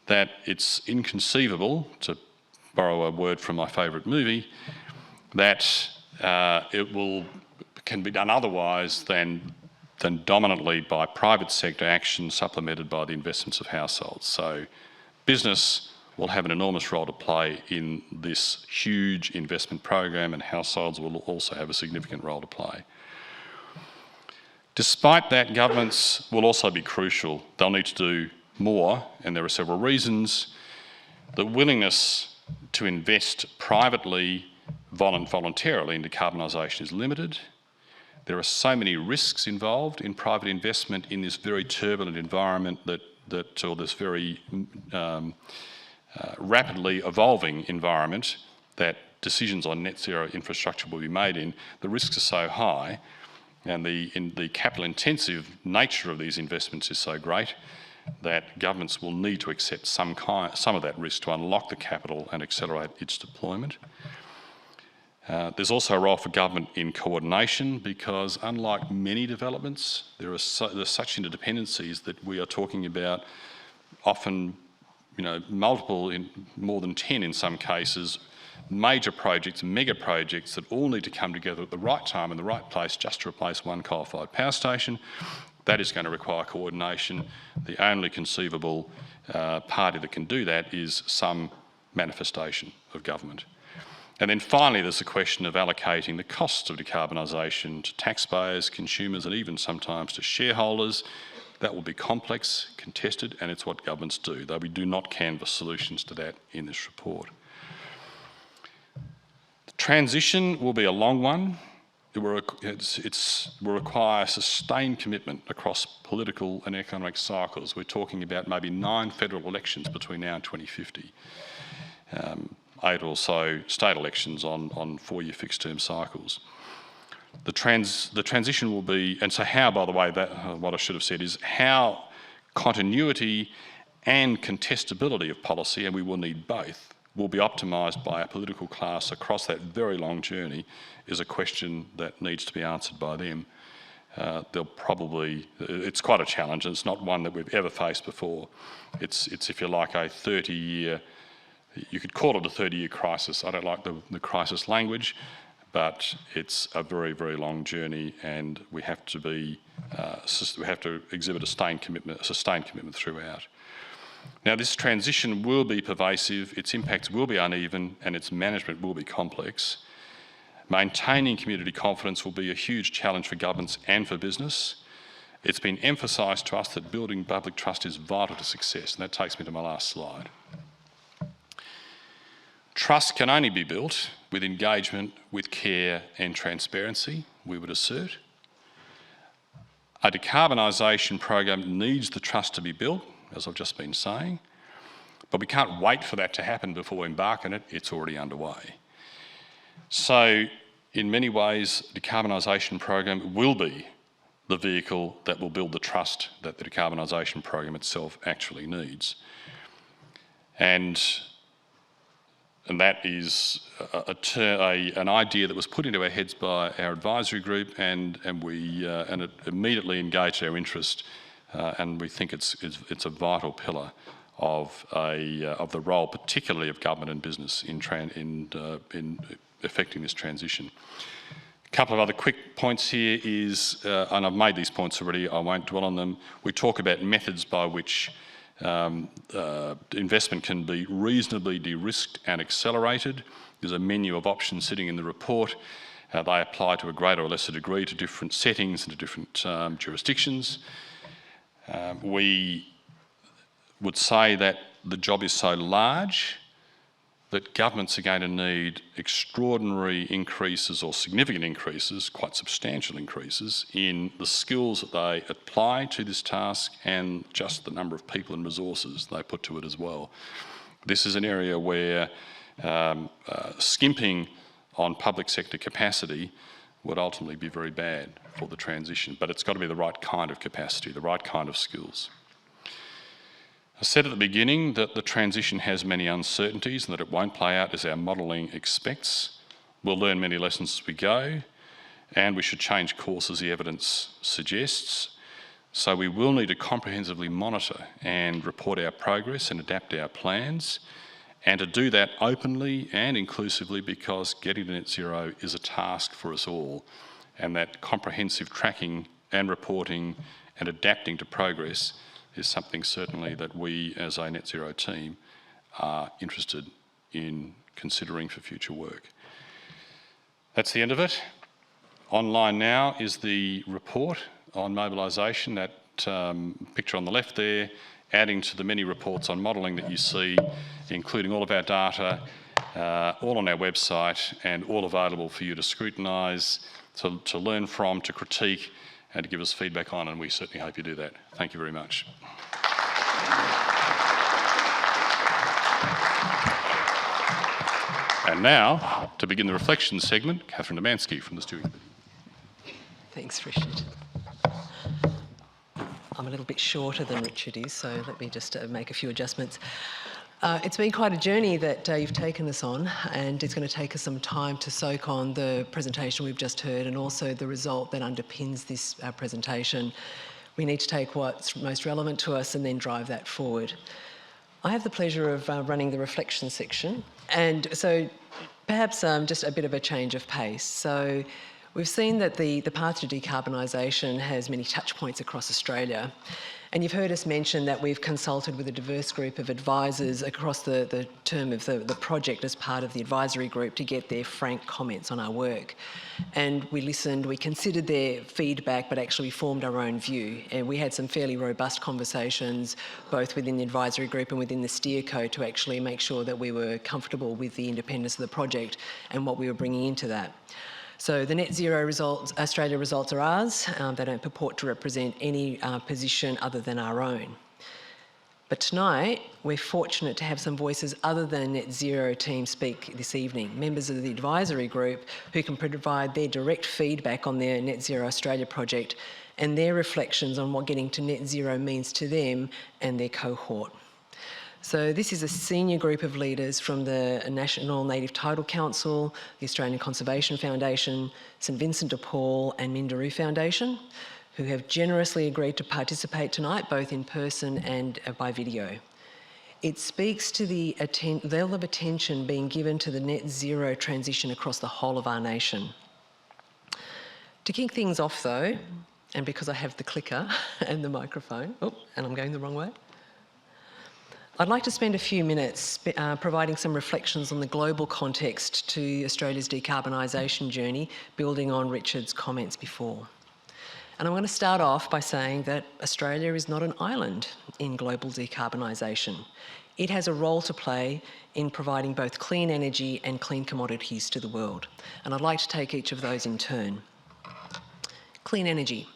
that it's inconceivable, to borrow a word from my favourite movie, that can be done otherwise than dominantly by private sector action supplemented by the investments of households. So business will have an enormous role to play in this huge investment program, and households will also have a significant role to play. Despite that, governments will also be crucial. They'll need to do more, and there are several reasons. The willingness to invest privately, voluntarily in decarbonisation is limited. There are so many risks involved in private investment in this very turbulent environment or this very rapidly evolving environment that decisions on net zero infrastructure will be made in. The risks are so high, and the capital intensive nature of these investments is so great that governments will need to accept some of that risk to unlock the capital and accelerate its deployment. There's also a role for government in coordination, because unlike many developments, there's such interdependencies that we are talking about, often multiple, in more than 10 in some cases, major projects, mega projects that all need to come together at the right time in the right place just to replace one coal-fired power station. That is going to require coordination. The only conceivable party that can do that is some manifestation of government. And then finally, there's the question of allocating the costs of decarbonisation to taxpayers, consumers, and even sometimes to shareholders. That will be complex, contested, and it's what governments do, though we do not canvass solutions to that in this report. The transition will be a long one. It will require sustained commitment across political and economic cycles. We're talking about maybe 9 federal elections between now and 2050. 8 or so state elections on 4-year fixed-term cycles. The transition will be, and so how, by the way, what I should have said is how continuity and contestability of policy, and we will need both, will be optimised by a political class across that very long journey is a question that needs to be answered by them. It's quite a challenge, and it's not one that we've ever faced before. It's if you like, a 30-year, you could call it a 30-year crisis. I don't like the crisis language, but it's a very, very long journey, and we have to exhibit a sustained commitment throughout. Now, this transition will be pervasive, its impacts will be uneven, and its management will be complex. Maintaining community confidence will be a huge challenge for governments and for business. It's been emphasised to us that building public trust is vital to success, and that takes me to my last slide. Trust can only be built with engagement, with care and transparency, we would assert. A decarbonisation program needs the trust to be built, as I've just been saying, but we can't wait for that to happen before we embark on it. It's already underway. So, in many ways, the decarbonisation program will be the vehicle that will build the trust that the decarbonisation program itself actually needs. And that is an idea that was put into our heads by our advisory group, and it immediately engaged our interest, and we think it's a vital pillar of the role, particularly of government and business in effecting this transition. A couple of other quick points here is, and I've made these points already, I won't dwell on them. We talk about methods by which investment can be reasonably de-risked and accelerated. There's a menu of options sitting in the report. They apply to a greater or lesser degree to different settings and to different jurisdictions. We would say that the job is so large that governments are going to need extraordinary increases or significant increases, quite substantial increases, in the skills that they apply to this task and just the number of people and resources they put to it as well. This is an area where skimping on public sector capacity would ultimately be very bad for the transition, but it's got to be the right kind of capacity, the right kind of skills. I said at the beginning that the transition has many uncertainties and that it won't play out as our modelling expects. We'll learn many lessons as we go, and we should change course as the evidence suggests. So we will need to comprehensively monitor and report our progress and adapt our plans, and to do that openly and inclusively, because getting to net zero is a task for us all, and that comprehensive tracking and reporting and adapting to progress is something certainly that we as a net zero team are interested in considering for future work. That's the end of it. Online now is the report on mobilisation, that picture on the left there, adding to the many reports on modelling that you see, including all of our data, all on our website and all available for you to scrutinise, to learn from, to critique and to give us feedback on, and we certainly hope you do that. Thank you very much. And now, to begin the reflection segment, Catherine Demansky from the Steering Committee. Thanks, Richard. I'm a little bit shorter than Richard is, so let me just make a few adjustments. It's been quite a journey that you've taken us on, and it's going to take us some time to soak on the presentation we've just heard and also the result that underpins this presentation. We need to take what's most relevant to us and then drive that forward. I have the pleasure of running the reflection section, and so perhaps just a bit of a change of pace. So we've seen that the path to decarbonisation has many touch points across Australia. And you've heard us mention that we've consulted with a diverse group of advisors across the term of the project as part of the advisory group to get their frank comments on our work. And we listened, we considered their feedback, but actually formed our own view. And we had some fairly robust conversations, both within the advisory group and within the steer code, to actually make sure that we were comfortable with the independence of the project and what we were bringing into that. So the Net Zero Australia results are ours. They don't purport to represent any position other than our own. But tonight, we're fortunate to have some voices other than Net Zero team speak this evening, members of the advisory group who can provide their direct feedback on their Net Zero Australia project and their reflections on what getting to net zero means to them and their cohort. So this is a senior group of leaders from the National Native Title Council, the Australian Conservation Foundation, St Vincent de Paul and Minderoo Foundation, who have generously agreed to participate tonight, both in person and by video. It speaks to the level of attention being given to the net zero transition across the whole of our nation. To kick things off though, and because I have the clicker and the microphone, and I'm going the wrong way, I'd like to spend a few minutes providing some reflections on the global context to Australia's decarbonisation journey, building on Richard's comments before. And I'm going to start off by saying that Australia is not an island in global decarbonisation. It has a role to play in providing both clean energy and clean commodities to the world. And I'd like to take each of those in turn. Clean energy.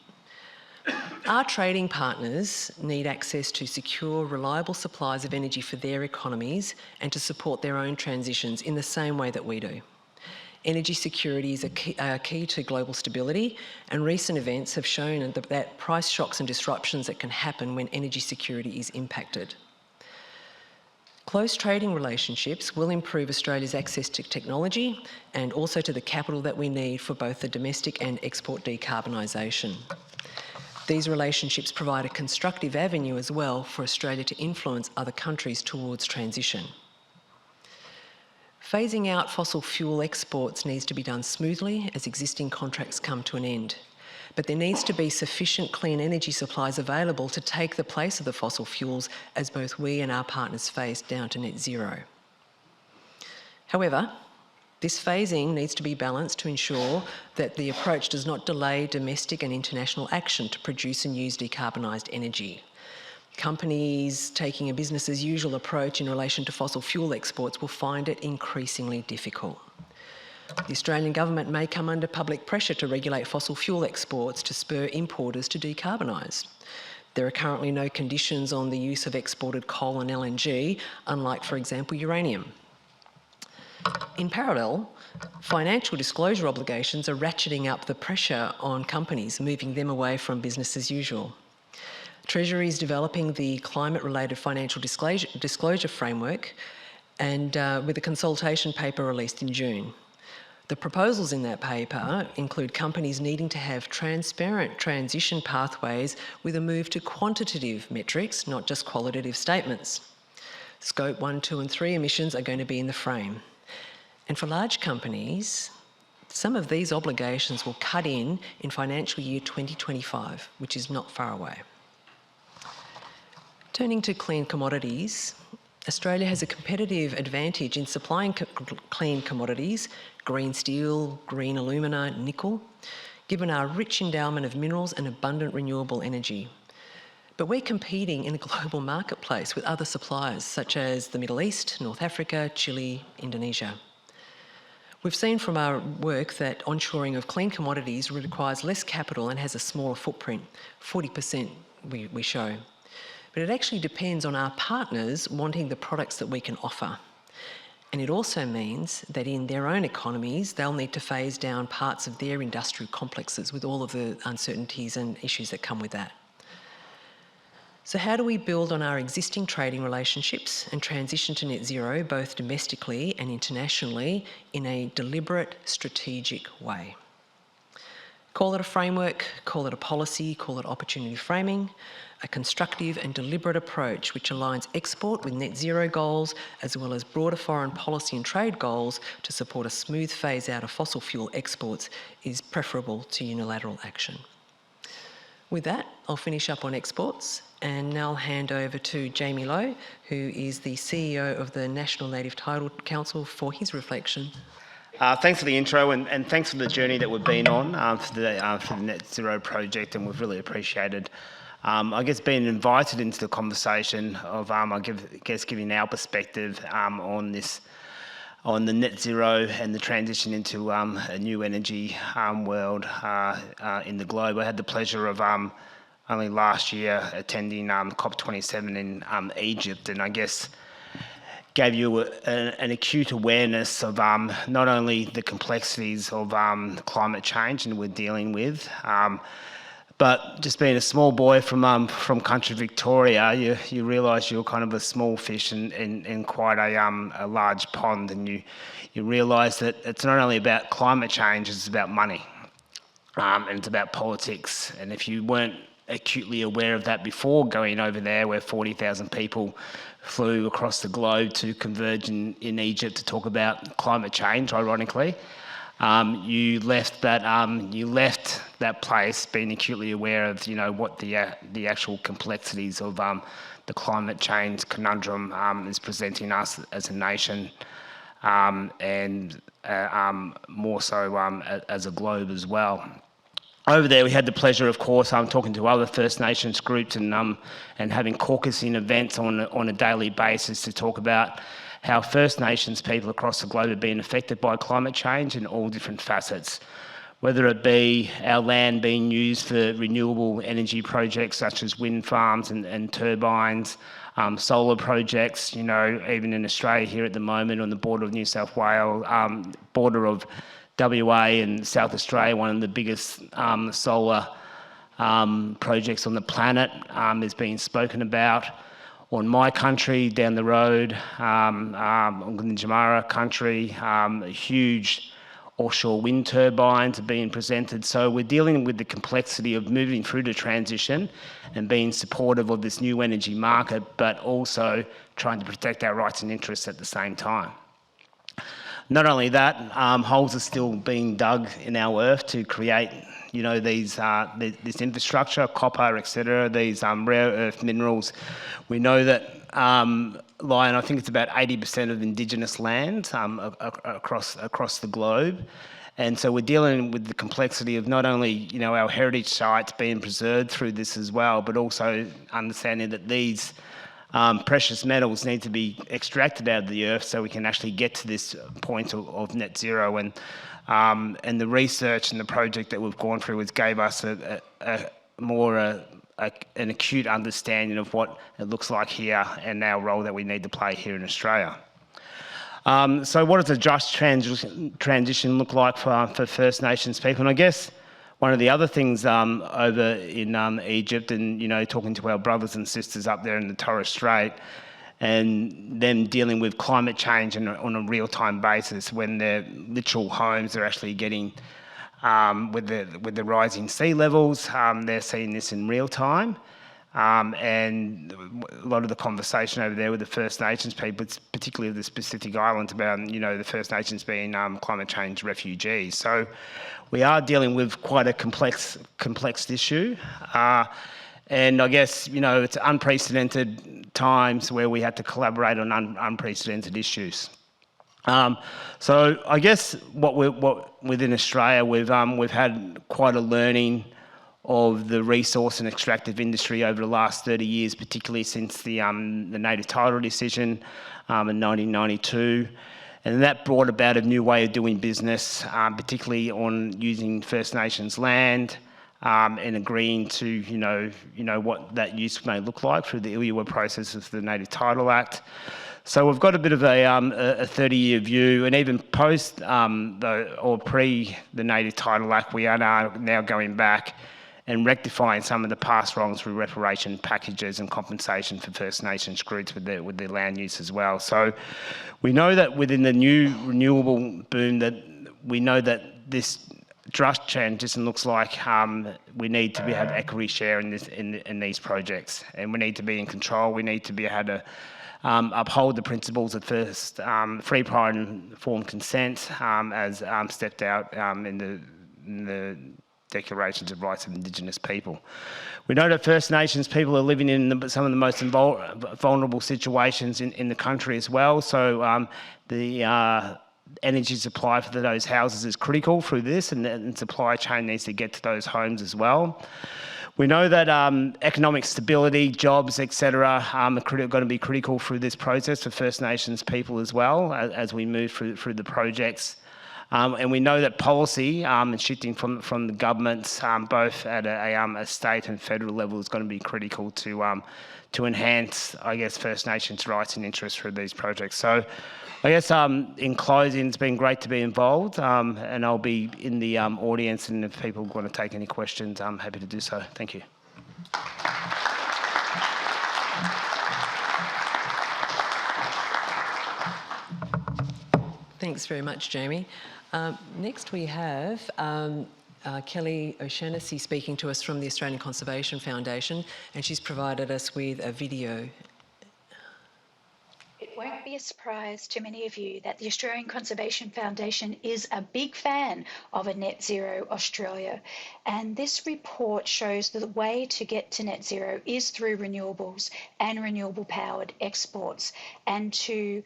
Our trading partners need access to secure, reliable supplies of energy for their economies and to support their own transitions in the same way that we do. Energy security is a key to global stability, and recent events have shown that price shocks and disruptions that can happen when energy security is impacted. Close trading relationships will improve Australia's access to technology and also to the capital that we need for both the domestic and export decarbonisation. These relationships provide a constructive avenue as well for Australia to influence other countries towards transition. Phasing out fossil fuel exports needs to be done smoothly as existing contracts come to an end. But there needs to be sufficient clean energy supplies available to take the place of the fossil fuels as both we and our partners phase down to net zero. However, this phasing needs to be balanced to ensure that the approach does not delay domestic and international action to produce and use decarbonised energy. Companies taking a business as usual approach in relation to fossil fuel exports will find it increasingly difficult. The Australian government may come under public pressure to regulate fossil fuel exports to spur importers to decarbonise. There are currently no conditions on the use of exported coal and LNG, unlike, for example, uranium. In parallel, financial disclosure obligations are ratcheting up the pressure on companies, moving them away from business as usual. Treasury is developing the climate-related financial disclosure framework and with a consultation paper released in June. The proposals in that paper include companies needing to have transparent transition pathways with a move to quantitative metrics, not just qualitative statements. Scope 1, 2 and 3 emissions are going to be in the frame. And for large companies, some of these obligations will cut in financial year 2025, which is not far away. Turning to clean commodities, Australia has a competitive advantage in supplying clean commodities, green steel, green alumina, nickel, given our rich endowment of minerals and abundant renewable energy. But we're competing in a global marketplace with other suppliers such as the Middle East, North Africa, Chile, Indonesia. We've seen from our work that onshoring of clean commodities requires less capital and has a smaller footprint, 40% we show. But it actually depends on our partners wanting the products that we can offer. And it also means that in their own economies, they'll need to phase down parts of their industrial complexes with all of the uncertainties and issues that come with that. So how do we build on our existing trading relationships and transition to net zero, both domestically and internationally, in a deliberate, strategic way? Call it a framework, call it a policy, call it opportunity framing, a constructive and deliberate approach which aligns export with net zero goals as well as broader foreign policy and trade goals to support a smooth phase out of fossil fuel exports is preferable to unilateral action. With that, I'll finish up on exports and now I'll hand over to Jamie Lowe, who is the CEO of the National Native Title Council, for his reflection. Thanks for the intro and thanks for the journey that we've been on for the Net Zero project, and we've really appreciated I guess being invited into the conversation of giving our perspective on the net zero and the transition into a new energy world in the globe. I had the pleasure of only last year attending COP27 in Egypt, and I guess gave you an acute awareness of not only the complexities of climate change and we're dealing with, but just being a small boy from country Victoria, you realise you're kind of a small fish in quite a large pond, and you realise that it's not only about climate change, it's about money, and it's about politics. And if you weren't acutely aware of that before going over there, where 40,000 people flew across the globe to converge in Egypt to talk about climate change, ironically, you left that place being acutely aware of what the actual complexities of the climate change conundrum is presenting us as a nation, and more so as a globe as well. Over there, we had the pleasure, of course, talking to other First Nations groups and having caucusing events on a daily basis to talk about how First Nations people across the globe are being affected by climate change in all different facets, whether it be our land being used for renewable energy projects such as wind farms and turbines, solar projects, you know, even in Australia here at the moment on the border of New South Wales, border of WA and South Australia, one of the biggest solar projects on the planet is being spoken about. On my country down the road, on the Jamara country, huge offshore wind turbines are being presented. So we're dealing with the complexity of moving through the transition and being supportive of this new energy market, but also trying to protect our rights and interests at the same time. Not only that, holes are still being dug in our earth to create, you know, these this infrastructure, copper, etc. These rare earth minerals. We know that I think it's about 80% of Indigenous land across the globe, and so we're dealing with the complexity of not only, you know, our heritage sites being preserved through this as well, but also understanding that these precious metals need to be extracted out of the earth so we can actually get to this point of net zero. And the research and the project that we've gone through gave us an acute understanding of what it looks like here and our role that we need to play here in Australia. So what does a just transition look like for First Nations people? And I guess one of the other things over in Egypt, and, you know, talking to our brothers and sisters up there in the Torres Strait, and them dealing with climate change on a real-time basis when their literal homes are actually getting, with the rising sea levels, they're seeing this in real time. And a lot of the conversation over there with the First Nations people, it's particularly of the Pacific Islands, about, you know, the First Nations being climate change refugees. So we are dealing with quite a complex issue. And I guess, you know, it's unprecedented times where we had to collaborate on unprecedented issues. So I guess what within Australia, we've had quite a learning of the resource and extractive industry over the last 30 years, particularly since the native title decision in 1992. And that brought about a new way of doing business, particularly on using First Nations land, and agreeing to, you know what that use may look like through the ILUA process of the Native Title Act. So we've got a bit of a 30-year view, and even post or pre the Native Title Act, we are now going back and rectifying some of the past wrongs through reparation packages and compensation for First Nations groups with their land use as well. So we know that within the new renewable boom, that we know that this just transition looks like we need to have equity share in these projects, and we need to be in control. We need to be able to uphold the principles of first free, prior and informed consent as stepped out in the Declarations of Rights of Indigenous People. We know that First Nations people are living in some of the most vulnerable situations in the country as well. So the energy supply for those houses is critical through this, and supply chain needs to get to those homes as well. We know that economic stability, jobs, etc., are going to be critical through this process for First Nations people as well as we move through the projects. And we know that policy and shifting from the governments, both at a state and federal level, is going to be critical to enhance, I guess, First Nations rights and interests through these projects. So I guess in closing, it's been great to be involved, and I'll be in the audience, and if people want to take any questions, I'm happy to do so. Thank you. Thanks very much, Jamie. Next we have Kelly O'Shaughnessy speaking to us from the Australian Conservation Foundation, and she's provided us with a video. It won't be a surprise to many of you that the Australian Conservation Foundation is a big fan of a Net Zero Australia, and this report shows that the way to get to net zero is through renewables and renewable powered exports, and to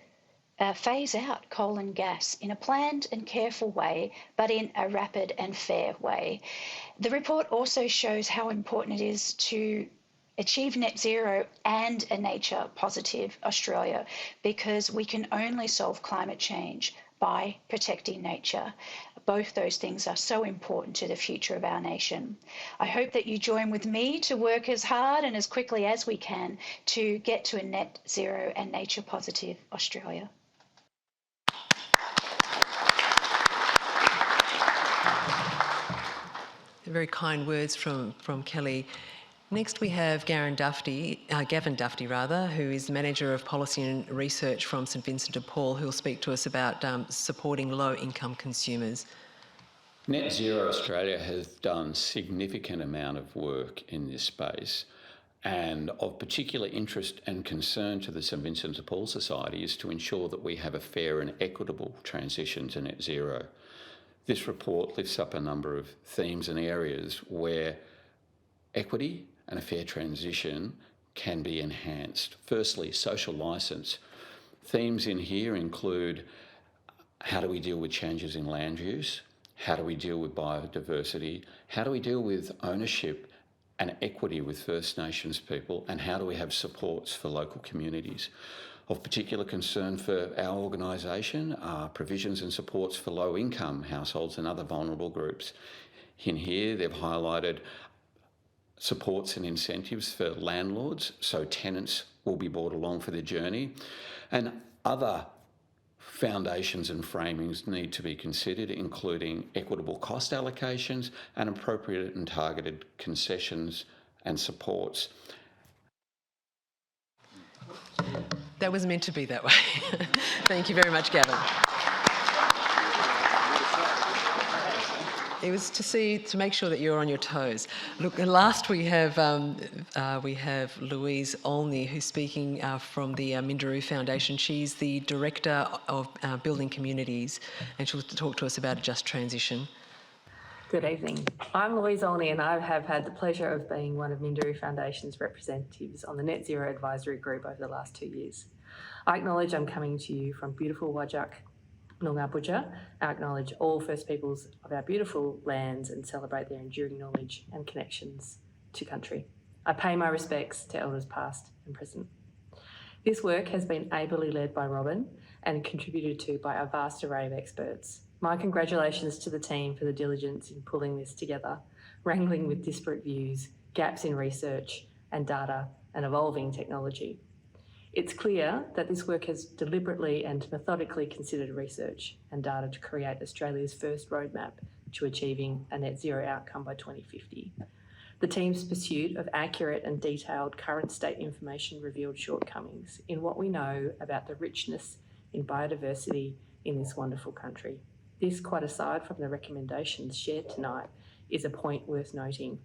phase out coal and gas in a planned and careful way, but in a rapid and fair way. The report also shows how important it is to achieve net zero and a nature positive Australia, because we can only solve climate change by protecting nature, both those things are so important to the future of our nation. I hope that you join with me to work as hard and as quickly as we can to get to a net zero and nature positive Australia. Very kind words from Kelly. Next we have Gavin Duffy, who is Manager of Policy and Research from St Vincent de Paul, who will speak to us about supporting low-income consumers. Net Zero Australia has done significant amount of work in this space, and of particular interest and concern to the St Vincent de Paul Society is to ensure that we have a fair and equitable transition to net zero. This report lifts up a number of themes and areas where equity and a fair transition can be enhanced. Firstly, social licence. Themes in here include how do we deal with changes in land use? How do we deal with biodiversity? How do we deal with ownership and equity with First Nations people? And how do we have supports for local communities? Of particular concern for our organisation are provisions and supports for low-income households and other vulnerable groups. In here, they've highlighted supports and incentives for landlords, so tenants will be brought along for the journey, and other foundations and framings need to be considered, including equitable cost allocations and appropriate and targeted concessions and supports. That was meant to be that way. Thank you very much, Gavin. It was to make sure that you're on your toes. Look, last we have Louise Olney, who's speaking from the Minderoo Foundation. She's the Director of Building Communities, and she'll talk to us about a just transition. Good evening. I'm Louise Olney, and I have had the pleasure of being one of Minderoo Foundation's representatives on the Net Zero Advisory Group over the last 2 years. I acknowledge I'm coming to you from beautiful Wajak, Noongar. I acknowledge all First Peoples of our beautiful lands and celebrate their enduring knowledge and connections to country. I pay my respects to Elders past and present. This work has been ably led by Robin and contributed to by a vast array of experts. My congratulations to the team for the diligence in pulling this together, wrangling with disparate views, gaps in research and data, and evolving technology. It's clear that this work has deliberately and methodically considered research and data to create Australia's first roadmap to achieving a net zero outcome by 2050. The team's pursuit of accurate and detailed current state information revealed shortcomings in what we know about the richness in biodiversity in this wonderful country. This, quite aside from the recommendations shared tonight, is a point worth noting.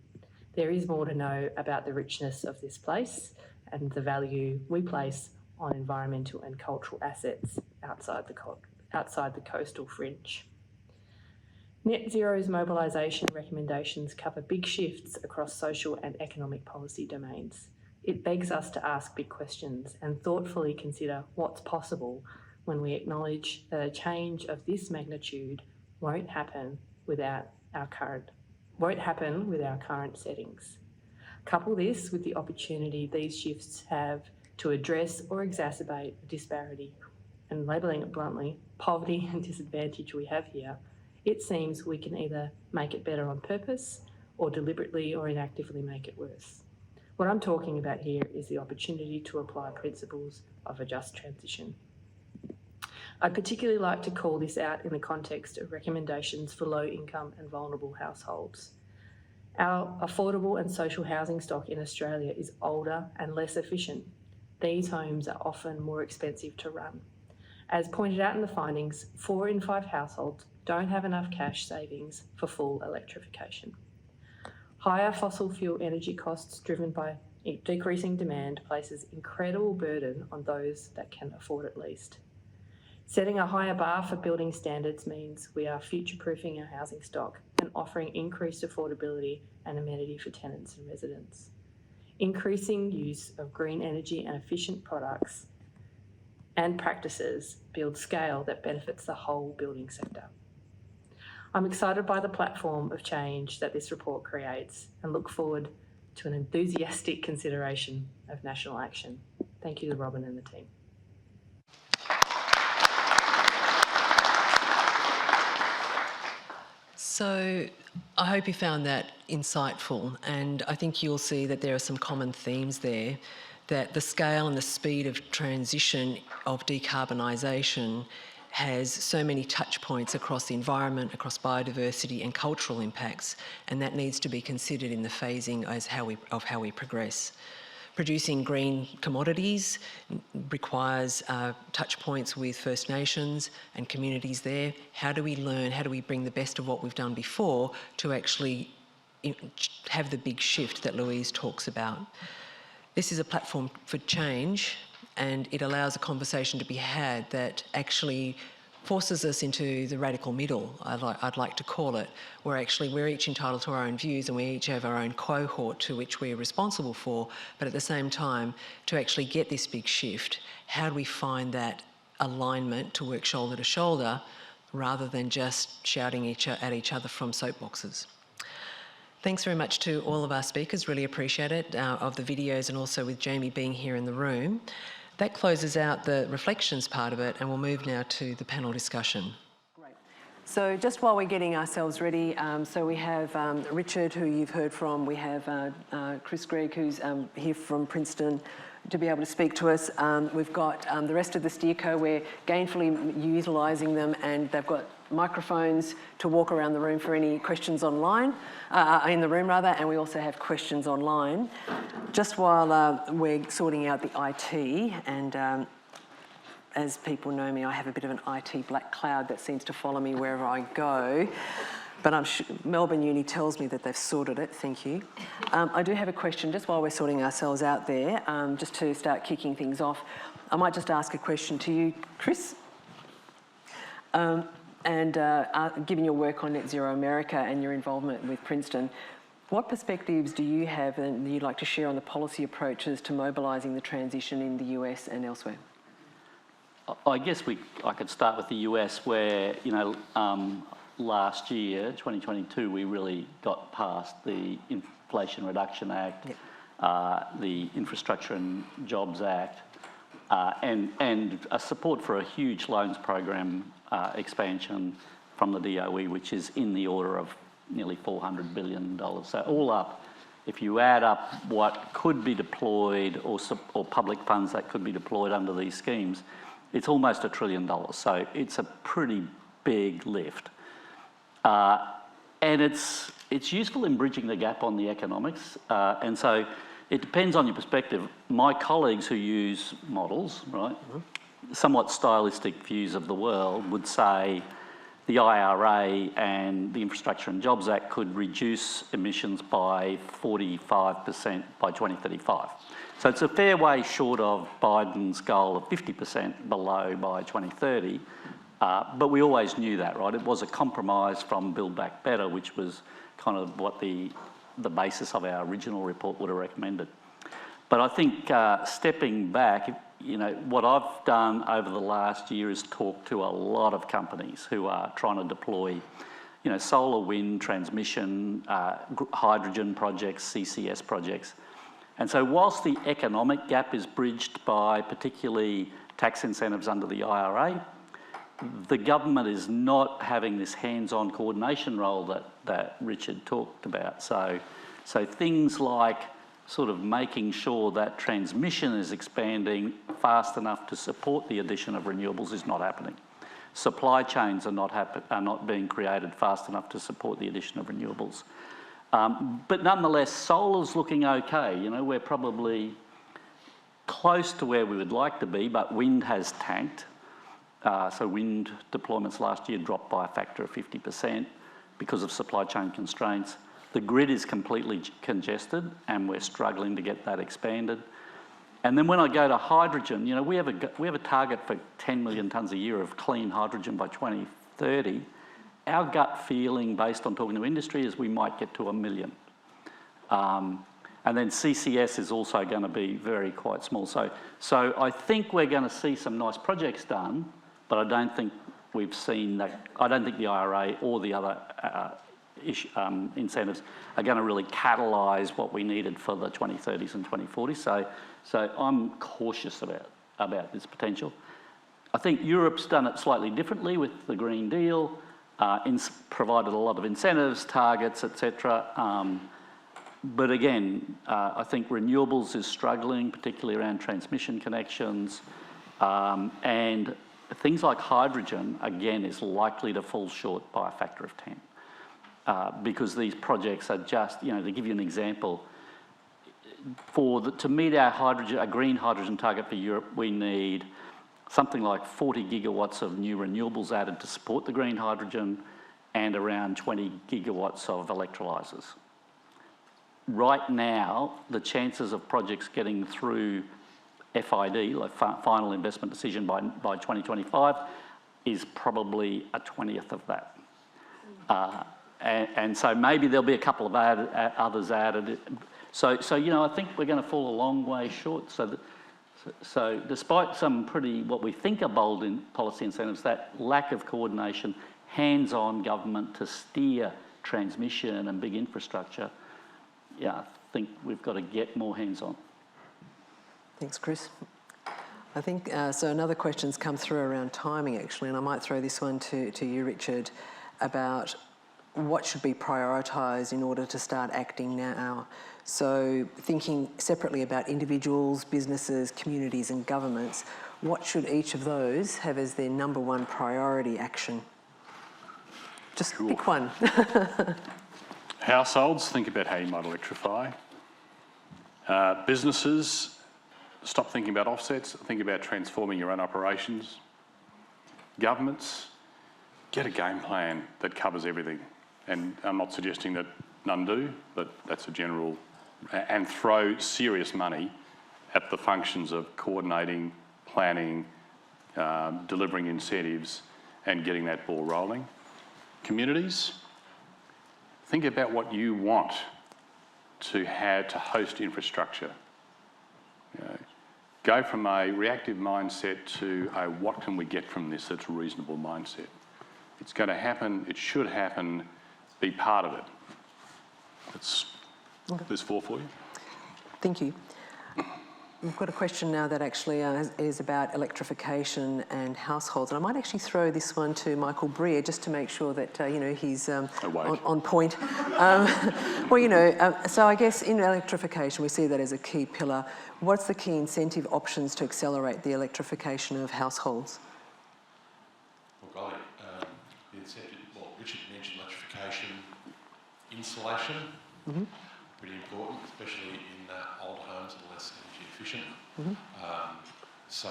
There is more to know about the richness of this place and the value we place on environmental and cultural assets outside the coastal fringe. Net Zero's mobilisation recommendations cover big shifts across social and economic policy domains. It begs us to ask big questions and thoughtfully consider what's possible when we acknowledge that a change of this magnitude won't happen with our current settings. Couple this with the opportunity these shifts have to address or exacerbate the disparity and, labelling it bluntly, poverty and disadvantage we have here, it seems we can either make it better on purpose or deliberately or inactively make it worse. What I'm talking about here is the opportunity to apply principles of a just transition. I'd particularly like to call this out in the context of recommendations for low-income and vulnerable households. Our affordable and social housing stock in Australia is older and less efficient. These homes are often more expensive to run. As pointed out in the findings, 4 in 5 households don't have enough cash savings for full electrification. Higher fossil fuel energy costs driven by decreasing demand places incredible burden on those that can afford it least. Setting a higher bar for building standards means we are future-proofing our housing stock and offering increased affordability and amenity for tenants and residents. Increasing use of green energy and efficient products and practices build scale that benefits the whole building sector. I'm excited by the platform of change that this report creates and look forward to an enthusiastic consideration of national action. Thank you to Robin and the team. So I hope you found that insightful, and I think you'll see that there are some common themes there, that the scale and the speed of transition of decarbonisation has so many touch points across the environment, across biodiversity and cultural impacts, and that needs to be considered in the phasing of how we progress. Producing green commodities requires touch points with First Nations and communities there. How do we learn, how do we bring the best of what we've done before to actually have the big shift that Louise talks about? This is a platform for change, and it allows a conversation to be had that actually forces us into the radical middle, I'd like to call it, where actually we're each entitled to our own views and we each have our own cohort to which we're responsible for, but at the same time, to actually get this big shift, how do we find that alignment to work shoulder to shoulder rather than just shouting at each other from soapboxes? Thanks very much to all of our speakers, really appreciate it, of the videos and also with Jamie being here in the room. That closes out the reflections part of it, and we'll move now to the panel discussion. Great. So just while we're getting ourselves ready, so we have Richard, who you've heard from. We have Chris Gregg, who's here from Princeton, to be able to speak to us. We've got the rest of the steerco. We're gainfully utilising them, and they've got microphones to walk around the room for any questions online, in the room rather, and we also have questions online. Just while we're sorting out the IT, and as people know me, I have a bit of an IT black cloud that seems to follow me wherever I go, but Melbourne Uni tells me that they've sorted it, thank you. I do have a question just while we're sorting ourselves out there, just to start kicking things off. I might just ask a question to you, Chris. Given your work on Net Zero America and your involvement with Princeton, what perspectives do you have and you'd like to share on the policy approaches to mobilising the transition in the US and elsewhere? I guess I could start with the US, where, last year, 2022, we really got past the Inflation Reduction Act, the Infrastructure and Jobs Act, and a support for a huge loans program expansion from the DOE, which is in the order of nearly $400 billion. So all up, if you add up what could be deployed or public funds that could be deployed under these schemes, it's almost $1 trillion. So it's a pretty big lift. And it's useful in bridging the gap on the economics. And so it depends on your perspective. My colleagues who use models, right, somewhat stylistic views of the world would say the IRA and the Infrastructure and Jobs Act could reduce emissions by 45% by 2035. So it's a fair way short of Biden's goal of 50% below by 2030. But we always knew that, right? It was a compromise from Build Back Better, which was kind of what the basis of our original report would have recommended. But I think stepping back, what I've done over the last year is talk to a lot of companies who are trying to deploy, solar, wind, transmission, hydrogen projects, CCS projects. And so whilst the economic gap is bridged by particularly tax incentives under the IRA, the government is not having this hands-on coordination role that Richard talked about. So things like sort of making sure that transmission is expanding fast enough to support the addition of renewables is not happening. Supply chains are not being created fast enough to support the addition of renewables. But nonetheless, solar's looking okay. We're probably close to where we would like to be, but wind has tanked. So wind deployments last year dropped by a factor of 50% because of supply chain constraints. The grid is completely congested and we're struggling to get that expanded. And then when I go to hydrogen, we have a target for 10 million tonnes a year of clean hydrogen by 2030. Our gut feeling, based on talking to industry, is we might get to 1 million. And then CCS is also going to be quite small. So I think we're going to see some nice projects done, but I don't think we've seen that. I don't think the IRA or the other incentives are going to really catalyse what we needed for the 2030s and 2040s. So I'm cautious about this potential. I think Europe's done it slightly differently with the Green Deal. provided a lot of incentives, targets, etc. But again, I think renewables is struggling, particularly around transmission connections, and things like hydrogen, again, is likely to fall short by a factor of 10. Because these projects are just, to give you an example, to meet our green hydrogen target for Europe, we need something like 40 gigawatts of new renewables added to support the green hydrogen and around 20 gigawatts of electrolysers. Right now, the chances of projects getting through FID, like final investment decision by 2025, is probably a 20th of that. And so maybe there'll be a couple of others added. So I think we're going to fall a long way short. So despite some what we think are bold in policy incentives, that lack of coordination, hands-on government to steer transmission and big infrastructure, I think we've got to get more hands-on. Thanks, Chris. I think, so another question's come through around timing, actually, and I might throw this one to you, Richard, about what should be prioritised in order to start acting now. So thinking separately about individuals, businesses, communities and governments, what should each of those have as their number one priority action? Just pick one. Households, think about how you might electrify. Businesses, stop thinking about offsets, think about transforming your own operations. Governments, get a game plan that covers everything. And I'm not suggesting that none do, but that's a general, and throw serious money at the functions of coordinating, planning, delivering incentives, and getting that ball rolling. Communities, think about what you want to host infrastructure. Go from a reactive mindset to a what can we get from this that's a reasonable mindset. It's going to happen, it should happen, be part of it. There's 4 for you. Thank you. We've got a question now that actually is about electrification and households. And I might actually throw this one to Michael Breer just to make sure that, he's on point. So I guess in electrification, we see that as a key pillar. What's the key incentive options to accelerate the electrification of households? Well, golly, the incentive, Richard mentioned electrification, insulation, pretty important, especially in old homes and less energy efficient. So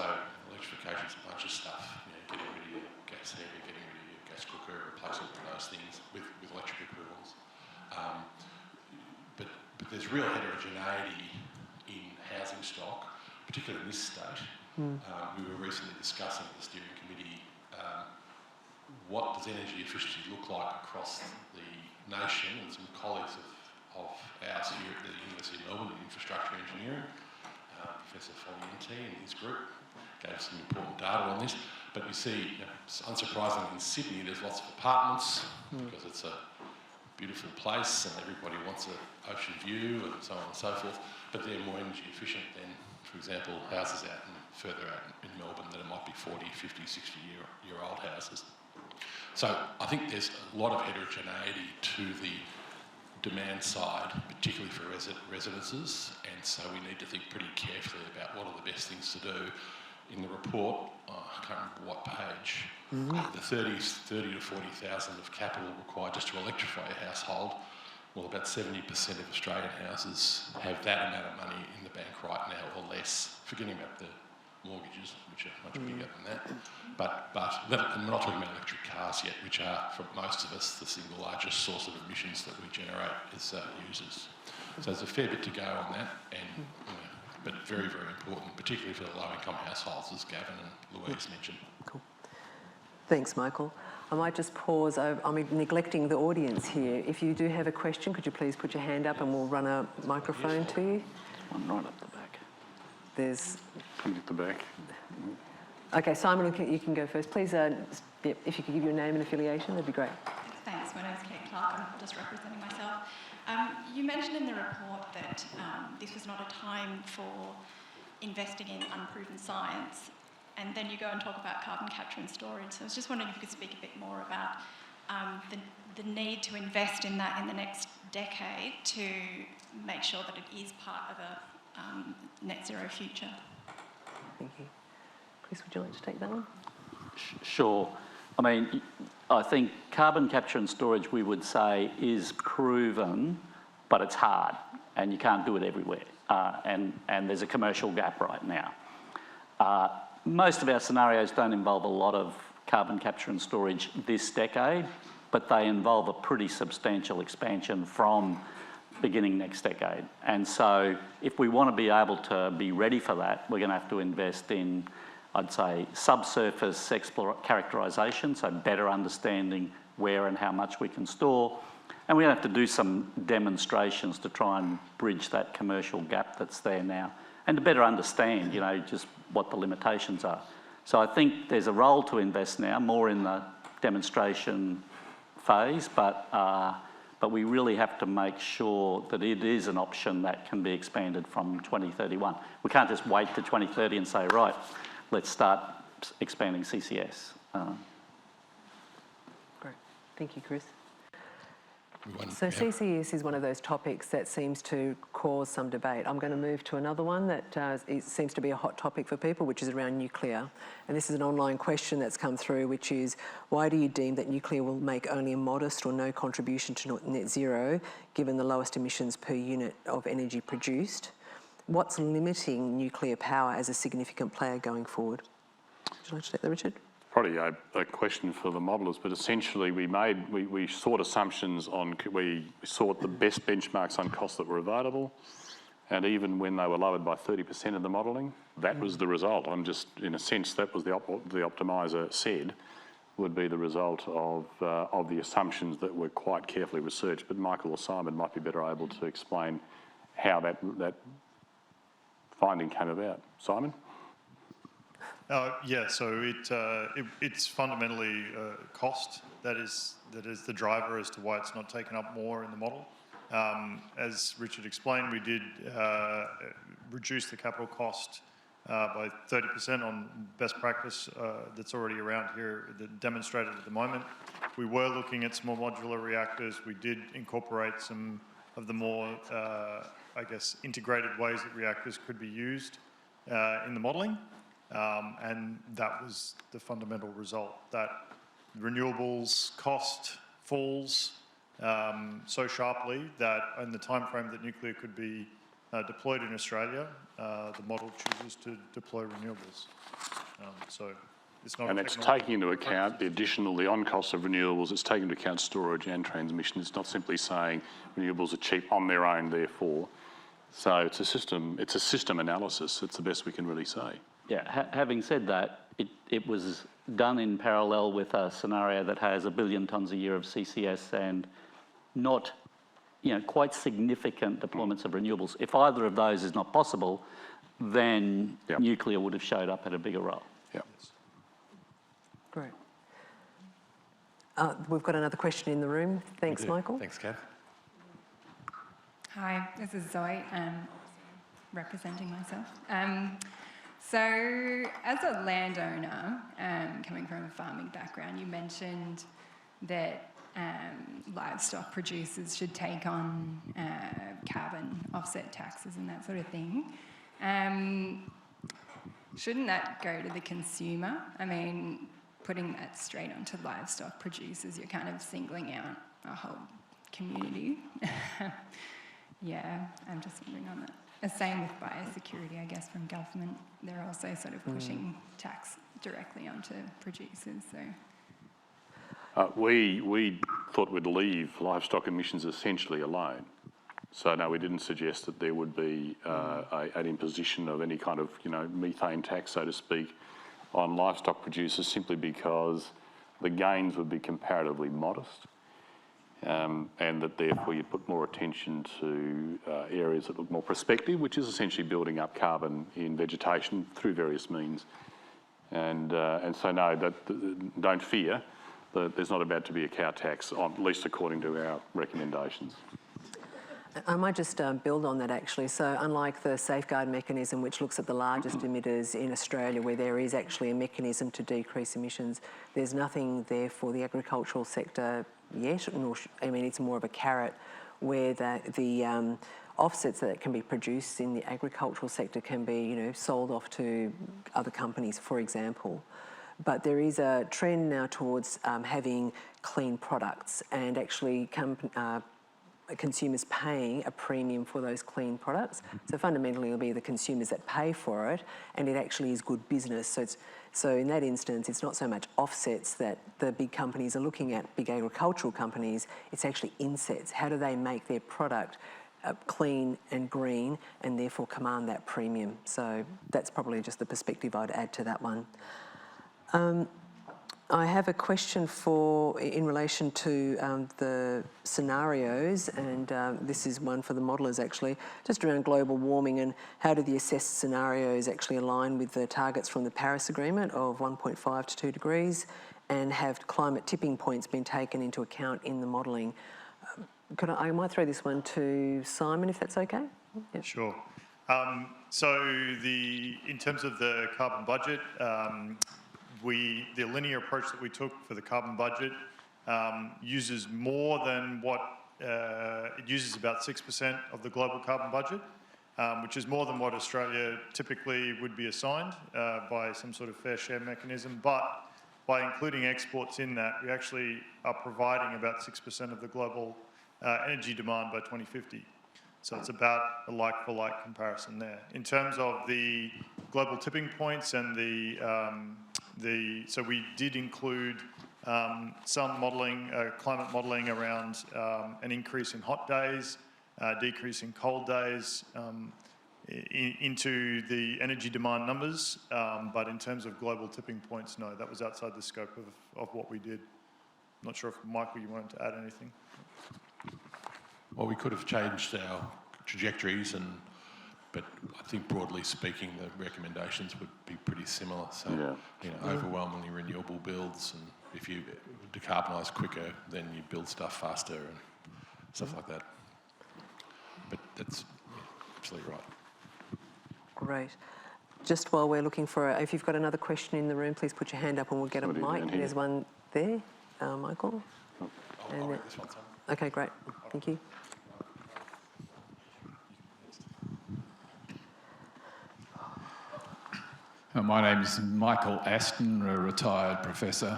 electrification is a bunch of stuff. Getting rid of your gas heater, getting rid of your gas cooker, replacing those things with electric equivalents. But there's real heterogeneity in housing stock, particularly in this state. We were recently discussing with the steering committee what does energy efficiency look like across the nation, and some colleagues of ours here at the University of Melbourne in infrastructure engineering, Professor Foglienti and his group gave some important data on this. But you see, unsurprisingly in Sydney there's lots of apartments because it's a beautiful place and everybody wants an ocean view and so on and so forth, but they're more energy efficient than, for example, houses further out in Melbourne that might be 40, 50, 60-year-old houses. So I think there's a lot of heterogeneity to the demand side, particularly for residences, and so we need to think pretty carefully about what are the best things to do. In the report, I can't remember what page, the 30 to 40,000 of capital required just to electrify a household. Well, about 70% of Australian houses have that amount of money in the bank right now or less, forgetting about the mortgages, which are much bigger than that. But and we're not talking about electric cars yet, which are, for most of us, the single largest source of emissions that we generate as users. So there's a fair bit to go on that, and but very, very important, particularly for the low-income households, as Gavin and Louise mentioned. Cool. Thanks, Michael. I might just pause. I'm neglecting the audience here. If you do have a question, could you please put your hand up and we'll run a microphone to you? One right up the back. There's... Come at the back. Okay, Simon, you can go first. Please, if you could give your name and affiliation, that'd be great. Thanks. My name is Kate Clark. I'm just representing myself. You mentioned in the report that this was not a time for investing in unproven science, and then you go and talk about carbon capture and storage. So I was just wondering if you could speak a bit more about the need to invest in that in the next decade to make sure that it is part of a net zero future. Thank you. Chris, would you like to take that one? Sure. I mean, I think carbon capture and storage, we would say, is proven, but it's hard, and you can't do it everywhere. And there's a commercial gap right now. Most of our scenarios don't involve a lot of carbon capture and storage this decade, but they involve a pretty substantial expansion from beginning next decade. And so if we want to be able to be ready for that, we're going to have to invest in, I'd say, subsurface characterisation, so better understanding where and how much we can store. And we're going to have to do some demonstrations to try and bridge that commercial gap that's there now, and to better understand, you know, just what the limitations are. So I think there's a role to invest now, more in the demonstration phase, but we really have to make sure that it is an option that can be expanded from 2031. We can't just wait to 2030 and say, right, let's start expanding CCS. Great. Thank you, Chris. So CCS is one of those topics that seems to cause some debate. I'm going to move to another one that it seems to be a hot topic for people, which is around nuclear. And this is an online question that's come through, which is, why do you deem that nuclear will make only a modest or no contribution to net zero, given the lowest emissions per unit of energy produced? What's limiting nuclear power as a significant player going forward? Would you like to take that, Richard? Probably a question for the modellers, but essentially we sought assumptions on, we sought the best benchmarks on costs that were available, and even when they were lowered by 30% of the modelling, that was the result. I'm just, in a sense, that was the optimiser said would be the result of the assumptions that were quite carefully researched. But Michael or Simon might be better able to explain how that finding came about. Simon? Yeah, so it's fundamentally cost that is the driver as to why it's not taken up more in the model. As Richard explained, we did reduce the capital cost by 30% on best practice that's already around here, demonstrated at the moment. We were looking at small modular reactors. We did incorporate some of the more, I guess, integrated ways that reactors could be used in the modelling. And that was the fundamental result, that renewables cost falls so sharply that in the time frame that nuclear could be deployed in Australia, the model chooses to deploy renewables. So it's not. And it's taking into account the on-cost of renewables. It's taking into account storage and transmission. It's not simply saying renewables are cheap on their own, therefore. So it's a system analysis. It's the best we can really say. Yeah, having said that, it was done in parallel with a scenario that has 1 billion tonnes a year of CCS and not, quite significant deployments of renewables. If either of those is not possible, then nuclear would have showed up at a bigger role. Yeah. Great. We've got another question in the room. Thanks, Michael. Thanks, Kath. Hi, this is Zoe, representing myself. So, as a landowner, coming from a farming background, you mentioned that livestock producers should take on carbon offset taxes and that sort of thing. Shouldn't that go to the consumer? I mean, putting that straight onto livestock producers, you're kind of singling out a whole community. Yeah, I'm just wondering on that. The same with biosecurity, I guess, from government. They're also sort of pushing tax directly onto producers. So we thought we'd leave livestock emissions essentially alone. So no, we didn't suggest that there would be an imposition of any kind of methane tax, so to speak, on livestock producers, simply because the gains would be comparatively modest. And that therefore you put more attention to areas that look more prospective, which is essentially building up carbon in vegetation through various means. And so no, don't fear, there's not about to be a cow tax, at least according to our recommendations. I might just build on that actually. So unlike the safeguard mechanism, which looks at the largest emitters in Australia, where there is actually a mechanism to decrease emissions, there's nothing there for the agricultural sector yet. I mean, it's more of a carrot where the offsets that can be produced in the agricultural sector can be, sold off to other companies, for example. But there is a trend now towards having clean products and actually consumers paying a premium for those clean products. So fundamentally it'll be the consumers that pay for it, and it actually is good business. So in that instance, it's not so much offsets that the big companies are looking at, big agricultural companies, it's actually insets. How do they make their product clean and green and therefore command that premium? So that's probably just the perspective I'd add to that one. I have a question in relation to the scenarios, and this is one for the modellers actually, just around global warming and how do the assessed scenarios actually align with the targets from the Paris Agreement of 1.5 to 2 degrees, and have climate tipping points been taken into account in the modelling? I might throw this one to Simon, if that's okay. Yep. Sure. So in terms of the carbon budget, the linear approach that we took for the carbon budget uses more than what it uses about 6% of the global carbon budget, which is more than what Australia typically would be assigned by some sort of fair share mechanism. But by including exports in that, we actually are providing about 6% of the global energy demand by 2050. So it's about a like-for-like comparison there. In terms of the global tipping points and so we did include some modelling, climate modelling around an increase in hot days, decrease in cold days into the energy demand numbers. But in terms of global tipping points, no, that was outside the scope of what we did. I'm not sure if, Michael, you wanted to add anything? Well, we could have changed our trajectories, but I think broadly speaking, the recommendations would be pretty similar. So, overwhelmingly renewable builds, and if you decarbonise quicker, then you build stuff faster and stuff like that. But that's absolutely right. Great. Just while we're looking for, if you've got another question in the room, please put your hand up and we'll get a mic. There's one there, Michael. I'll read this one, Simon. Okay, great. Thank you. My name is Michael Aston, a retired professor.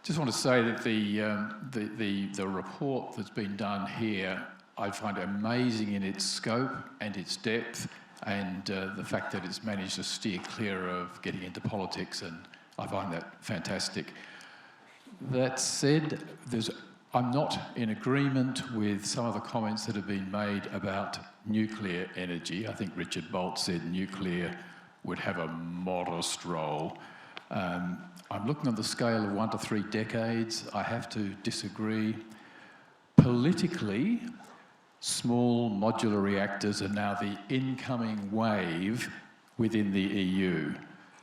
Just want to say that the report that's been done here, I find amazing in its scope and its depth, and the fact that it's managed to steer clear of getting into politics, and I find that fantastic. That said, I'm not in agreement with some of the comments that have been made about nuclear energy. I think Richard Bolt said nuclear would have a modest role. I'm looking at the scale of 1 to 3 decades. I have to disagree. Politically, small modular reactors are now the incoming wave within the EU.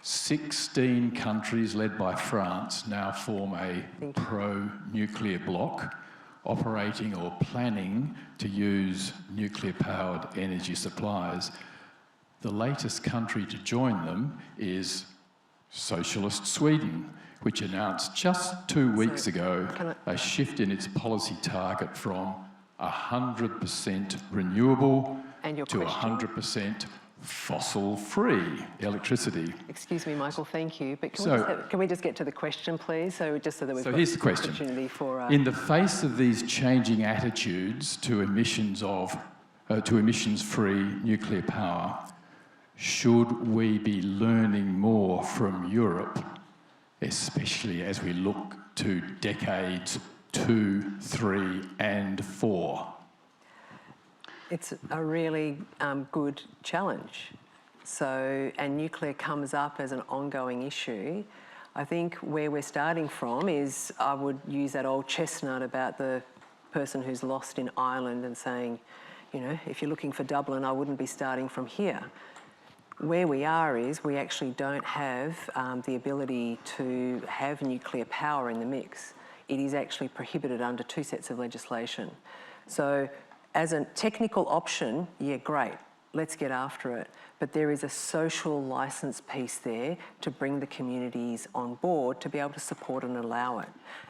16 countries led by France now form a pro-nuclear bloc, operating or planning to use nuclear-powered energy supplies. The latest country to join them is socialist Sweden, which announced just 2 weeks ago a shift in its policy target from 100% renewable to 100% fossil-free electricity. Excuse me, Michael, thank you. But can we just get to the question, please? So that we've got here's the question. Opportunity for... In the face of these changing attitudes to emissions-free nuclear power, should we be learning more from Europe, especially as we look to decades 2, 3 and 4? It's a really good challenge. And nuclear comes up as an ongoing issue. I think where we're starting from is, I would use that old chestnut about the person who's lost in Ireland and saying, if you're looking for Dublin, I wouldn't be starting from here. Where we are is we actually don't have the ability to have nuclear power in the mix. It is actually prohibited under 2 sets of legislation. So as a technical option, yeah, great, let's get after it. But there is a social licence piece there to bring the communities on board to be able to support and allow it.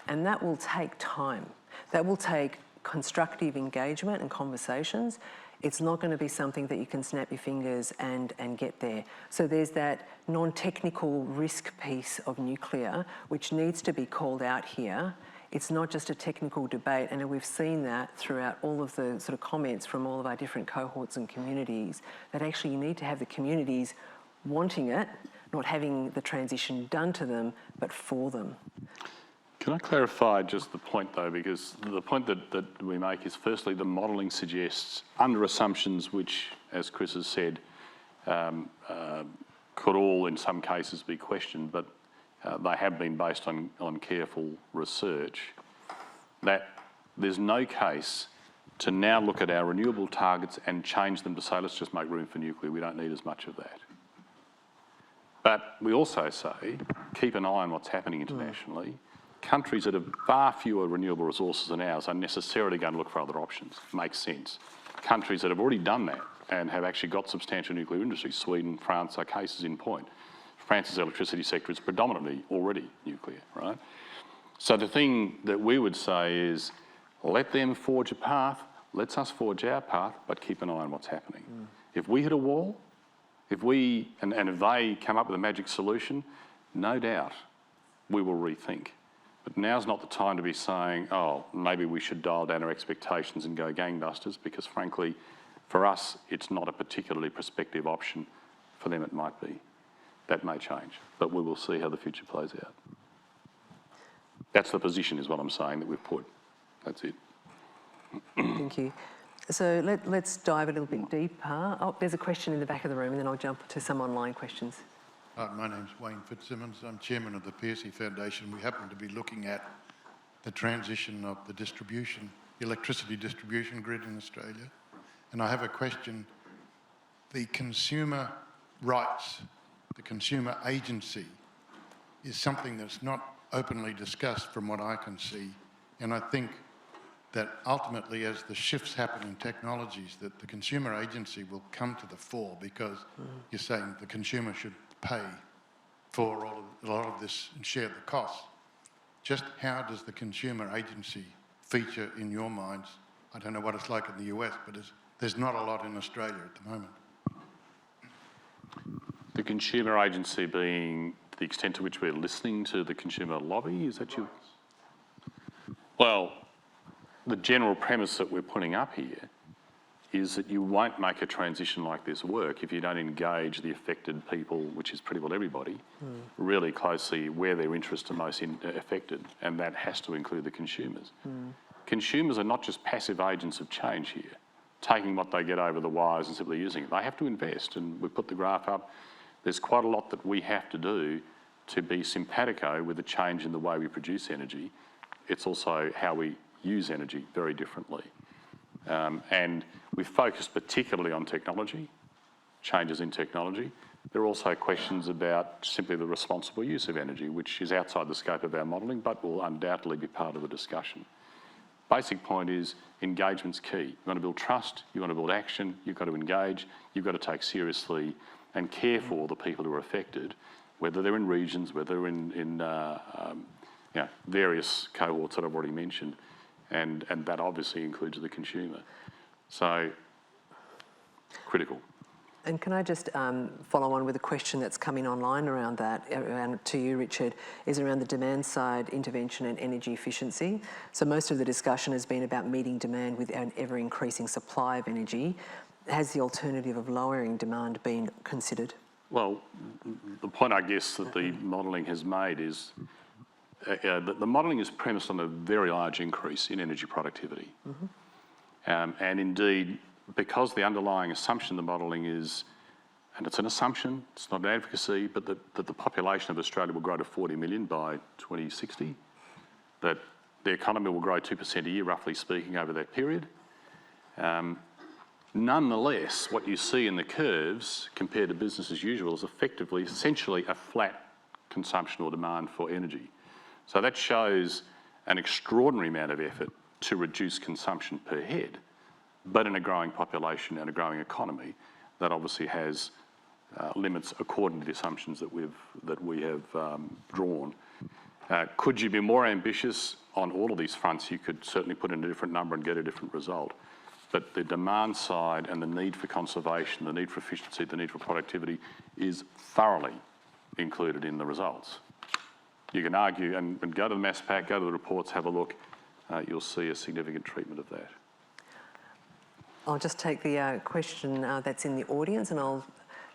And that will take time. That will take constructive engagement and conversations. It's not going to be something that you can snap your fingers and get there. So there's that non-technical risk piece of nuclear, which needs to be called out here. It's not just a technical debate, and we've seen that throughout all of the sort of comments from all of our different cohorts and communities, that actually you need to have the communities wanting it, not having the transition done to them, but for them. Can I clarify just the point though, because the point that we make is firstly the modelling suggests under assumptions which, as Chris has said, could all in some cases be questioned, but they have been based on careful research, that there's no case to now look at our renewable targets and change them to say, let's just make room for nuclear, we don't need as much of that. But we also say, keep an eye on what's happening internationally. Countries that have far fewer renewable resources than ours are necessarily going to look for other options. Makes sense. Countries that have already done that and have actually got substantial nuclear industry, Sweden, France are cases in point. France's electricity sector is predominantly already nuclear, right? So the thing that we would say is, let them forge a path, let's us forge our path, but keep an eye on what's happening. If we hit a wall, if they come up with a magic solution, no doubt we will rethink. But now's not the time to be saying, oh, maybe we should dial down our expectations and go gangbusters, because frankly, for us, it's not a particularly prospective option. For them, it might be. That may change, but we will see how the future plays out. That's the position, is what I'm saying, that we've put. That's it. Thank you. So let's dive a little bit deeper. Oh, there's a question in the back of the room, and then I'll jump to some online questions. My name's Wayne Fitzsimmons. I'm chairman of the Piercy Foundation. We happen to be looking at the transition of the electricity distribution grid in Australia. And I have a question. The consumer rights, the consumer agency, is something that's not openly discussed from what I can see. And I think that ultimately, as the shifts happen in technologies, that the consumer agency will come to the fore, because you're saying the consumer should pay for a lot of this and share the costs. Just how does the consumer agency feature in your minds? I don't know what it's like in the US, but there's not a lot in Australia at the moment. The consumer agency being the extent to which we're listening to the consumer lobby, is that you? Well, the general premise that we're putting up here is that you won't make a transition like this work if you don't engage the affected people, which is pretty well everybody, really closely where their interests are most affected, and that has to include the consumers. Consumers are not just passive agents of change here, taking what they get over the wires and simply using it. They have to invest, and we put the graph up. There's quite a lot that we have to do to be simpatico with the change in the way we produce energy. It's also how we use energy very differently. And we've focused particularly on technology, changes in technology. There are also questions about simply the responsible use of energy, which is outside the scope of our modelling, but will undoubtedly be part of the discussion. Basic point is engagement's key. You want to build trust, you want to build action, you've got to engage, you've got to take seriously and care for the people who are affected, whether they're in regions, whether they're in various cohorts that I've already mentioned. And that obviously includes the consumer. So, critical. And can I just follow on with a question that's coming online around that, around to you, Richard, is around the demand side intervention and energy efficiency. So most of the discussion has been about meeting demand with an ever-increasing supply of energy. Has the alternative of lowering demand been considered? Well, The point I guess that the modelling has made is the modelling is premised on a very large increase in energy productivity. And indeed, because the underlying assumption of the modelling is, and it's an assumption, it's not an advocacy, but that the population of Australia will grow to 40 million by 2060, that the economy will grow 2% a year, roughly speaking, over that period. Nonetheless, what you see in the curves compared to business as usual is effectively, essentially a flat consumption or demand for energy. So that shows an extraordinary amount of effort to reduce consumption per head, but in a growing population and a growing economy, that obviously has limits according to the assumptions that we have drawn. Could you be more ambitious on all of these fronts? You could certainly put in a different number and get a different result. But the demand side and the need for conservation, the need for efficiency, the need for productivity is thoroughly included in the results. You can argue and go to the mass pack, go to the reports, have a look. You'll see a significant treatment of that. I'll just take the question that's in the audience, and I'll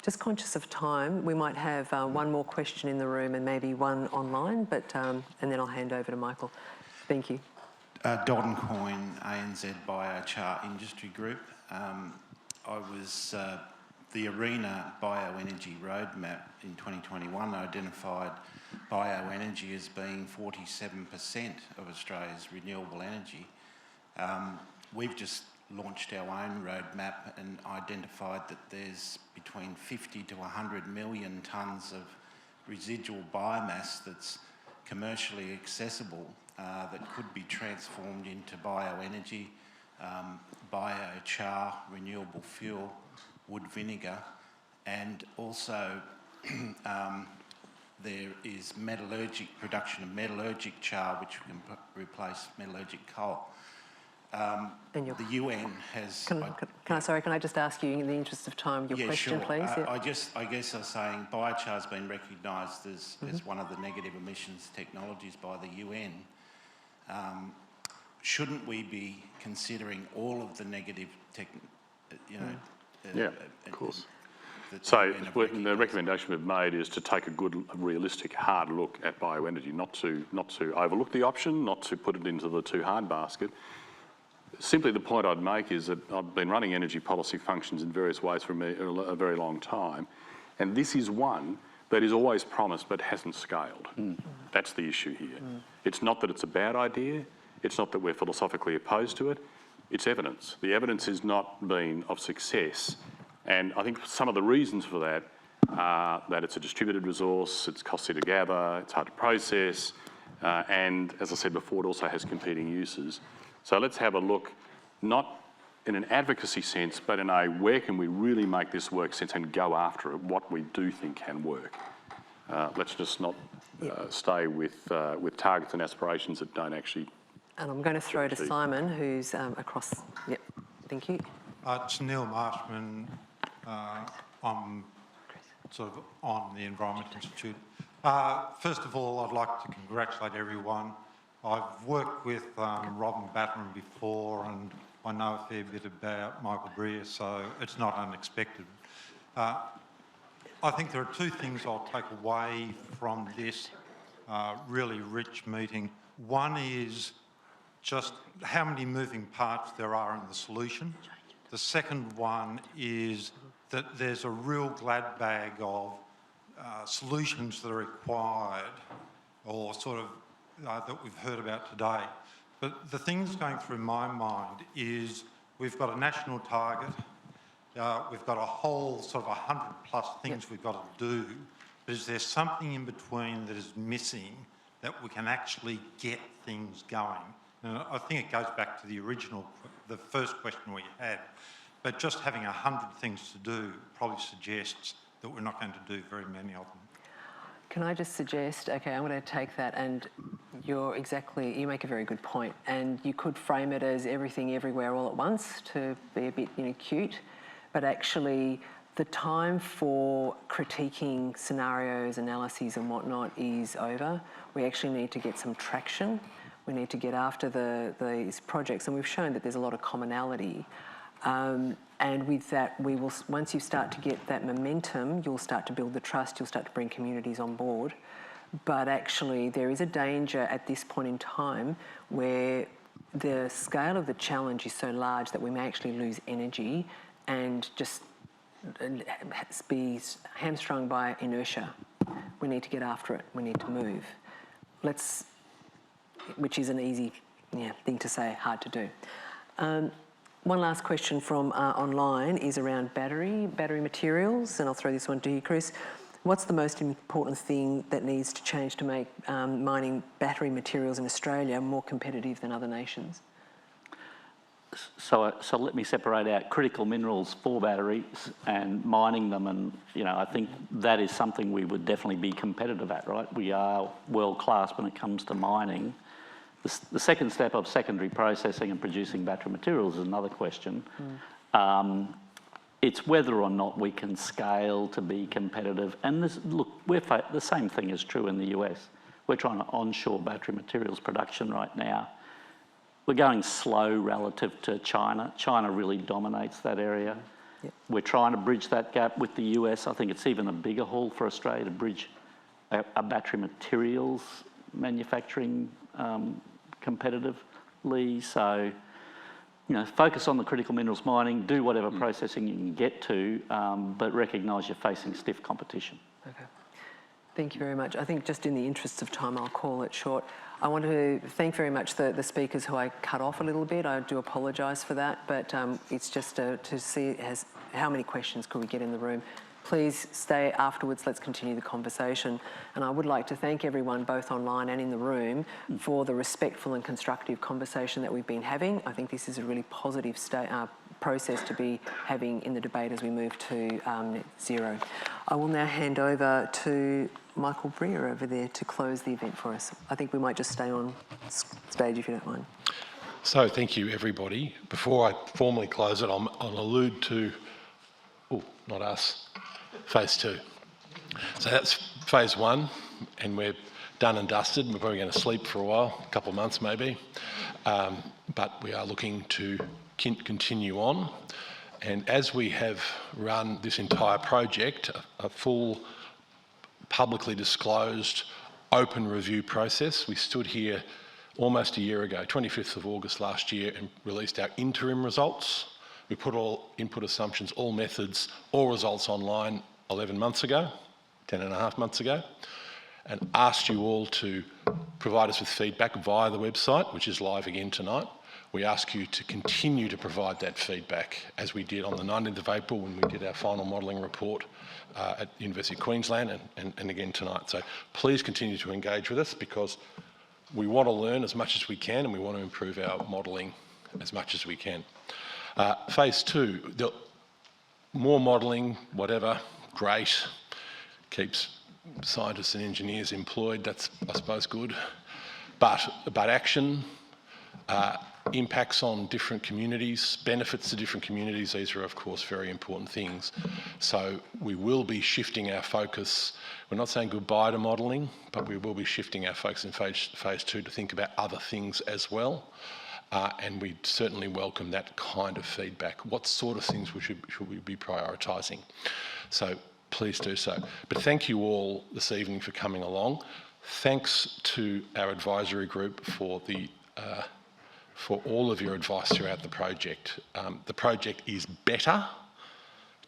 just conscious of time. We might have one more question in the room and maybe one online, but and then I'll hand over to Michael. Thank you. Don Coyne, ANZ Biochar Industry Group. I was the ARENA Bioenergy Roadmap in 2021 identified bioenergy as being 47% of Australia's renewable energy. We've just launched our own roadmap and identified that there's between 50 to 100 million tonnes of residual biomass that's commercially accessible that could be transformed into bioenergy, biochar, renewable fuel, wood vinegar, and also there is production of metallurgic char, which can replace metallurgic coal. The UN has... Can I just ask you, in the interest of time, your question, sure. please? I guess I was saying biochar has been recognised as one of the negative emissions technologies by the UN. Shouldn't we be considering all of the negative yeah, of course. So the recommendation we've made is to take a good, realistic, hard look at bioenergy, not to overlook the option, not to put it into the too hard basket. Simply the point I'd make is that I've been running energy policy functions in various ways for a very long time, and this is one that is always promised but hasn't scaled. That's the issue here. It's not that it's a bad idea, it's not that we're philosophically opposed to it, it's evidence. The evidence has not been of success, and I think some of the reasons for that are that it's a distributed resource, it's costly to gather, it's hard to process, and as I said before, it also has competing uses. So let's have a look, not in an advocacy sense, but in a where can we really make this work sense and go after it, what we do think can work. Let's just not stay with targets and aspirations that don't actually... And I'm going to throw to Simon, who's across... Yep, thank you. It's Neil Marshman. I'm sort of on the Environment Institute. First of all, I'd like to congratulate everyone. I've worked with Robin Batteran before, and I know a fair bit about Michael Breer, so it's not unexpected. I think there are two things I'll take away from this really rich meeting. One is just how many moving parts there are in the solution. The second one is that there's a real glad bag of solutions that are required, or sort of that we've heard about today. But the thing that's going through my mind is we've got a national target, we've got a whole sort of 100+ things we've got to do, but is there something in between that is missing that we can actually get things going? And I think it goes back to the first question we had, but just having 100 things to do probably suggests that we're not going to do very many of them. Can I just suggest, okay, I'm going to take that, and you make a very good point, and you could frame it as everything everywhere all at once to be a bit cute, but actually the time for critiquing scenarios, analyses and whatnot is over. We actually need to get some traction. We need to get after these projects, and we've shown that there's a lot of commonality. And with that, once you start to get that momentum, you'll start to build the trust, you'll start to bring communities on board. But actually, there is a danger at this point in time where the scale of the challenge is so large that we may actually lose energy and just be hamstrung by inertia. We need to get after it, we need to move. Which is an easy thing to say, hard to do. One last question from online is around battery materials, and I'll throw this one to you, Chris. What's the most important thing that needs to change to make mining battery materials in Australia more competitive than other nations? So let me separate out critical minerals for batteries and mining them, and I think that is something we would definitely be competitive at, right? We are world class when it comes to mining. The second step of secondary processing and producing battery materials is another question. It's whether or not we can scale to be competitive. And look, the same thing is true in the US. We're trying to onshore battery materials production right now. We're going slow relative to China. China really dominates that area. Yep. We're trying to bridge that gap with the US. I think it's even a bigger haul for Australia to bridge a battery materials manufacturing competitively. So, focus on the critical minerals mining, do whatever processing you can get to, but recognise you're facing stiff competition. Okay. Thank you very much. I think just in the interests of time, I'll call it short. I want to thank very much the speakers who I cut off a little bit. I do apologise for that, but it's just to see how many questions could we get in the room. Please stay afterwards. Let's continue the conversation. And I would like to thank everyone, both online and in the room, for the respectful and constructive conversation that we've been having. I think this is a really positive process to be having in the debate as we move to net zero. I will now hand over to Michael Breer over there to close the event for us. I think we might just stay on stage if you don't mind. So thank you, everybody. Before I formally close it, I'll allude to, not us, phase 2. So that's phase 1, and we're done and dusted. We're probably going to sleep for a while, a couple of months maybe, but we are looking to continue on. And as we have run this entire project, a full publicly disclosed open review process, we stood here almost a year ago, 25th of August last year, and released our interim results. We put all input assumptions, all methods, all results online 11 months ago, 10 and a half months ago, and asked you all to provide us with feedback via the website, which is live again tonight. We ask you to continue to provide that feedback, as we did on the 19th of April when we did our final modelling report at the University of Queensland and again tonight. So please continue to engage with us, because we want to learn as much as we can and we want to improve our modelling as much as we can. Phase 2, more modelling, whatever, great, keeps scientists and engineers employed, that's, I suppose, good. But action, impacts on different communities, benefits to different communities, these are of course very important things. So we will be shifting our focus. We're not saying goodbye to modelling, but we will be shifting our focus in phase 2 to think about other things as well. And we certainly welcome that kind of feedback. What sort of things should we be prioritising? So please do so. But thank you all this evening for coming along. Thanks to our advisory group for all of your advice throughout the project. The project is better,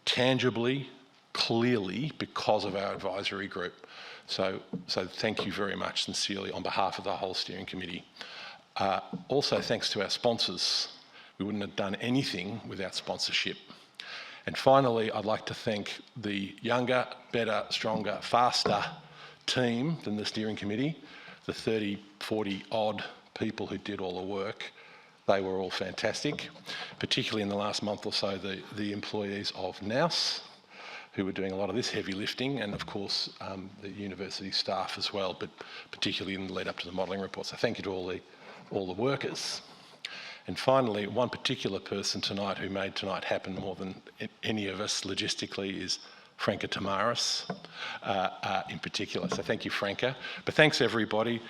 tangibly, clearly, because of our advisory group. So thank you very much, sincerely, on behalf of the whole steering committee. Also, thanks to our sponsors. We wouldn't have done anything without sponsorship. And finally, I'd like to thank the younger, better, stronger, faster team than the steering committee, the 30, 40 odd people who did all the work. They were all fantastic, particularly in the last month or so, the employees of NAUS, who were doing a lot of this heavy lifting, and of course the university staff as well, but particularly in the lead up to the modelling report. So thank you to all the workers. And finally, one particular person tonight who made tonight happen more than any of us logistically is Franca Tamaris in particular. So thank you, Franca. But thanks, everybody.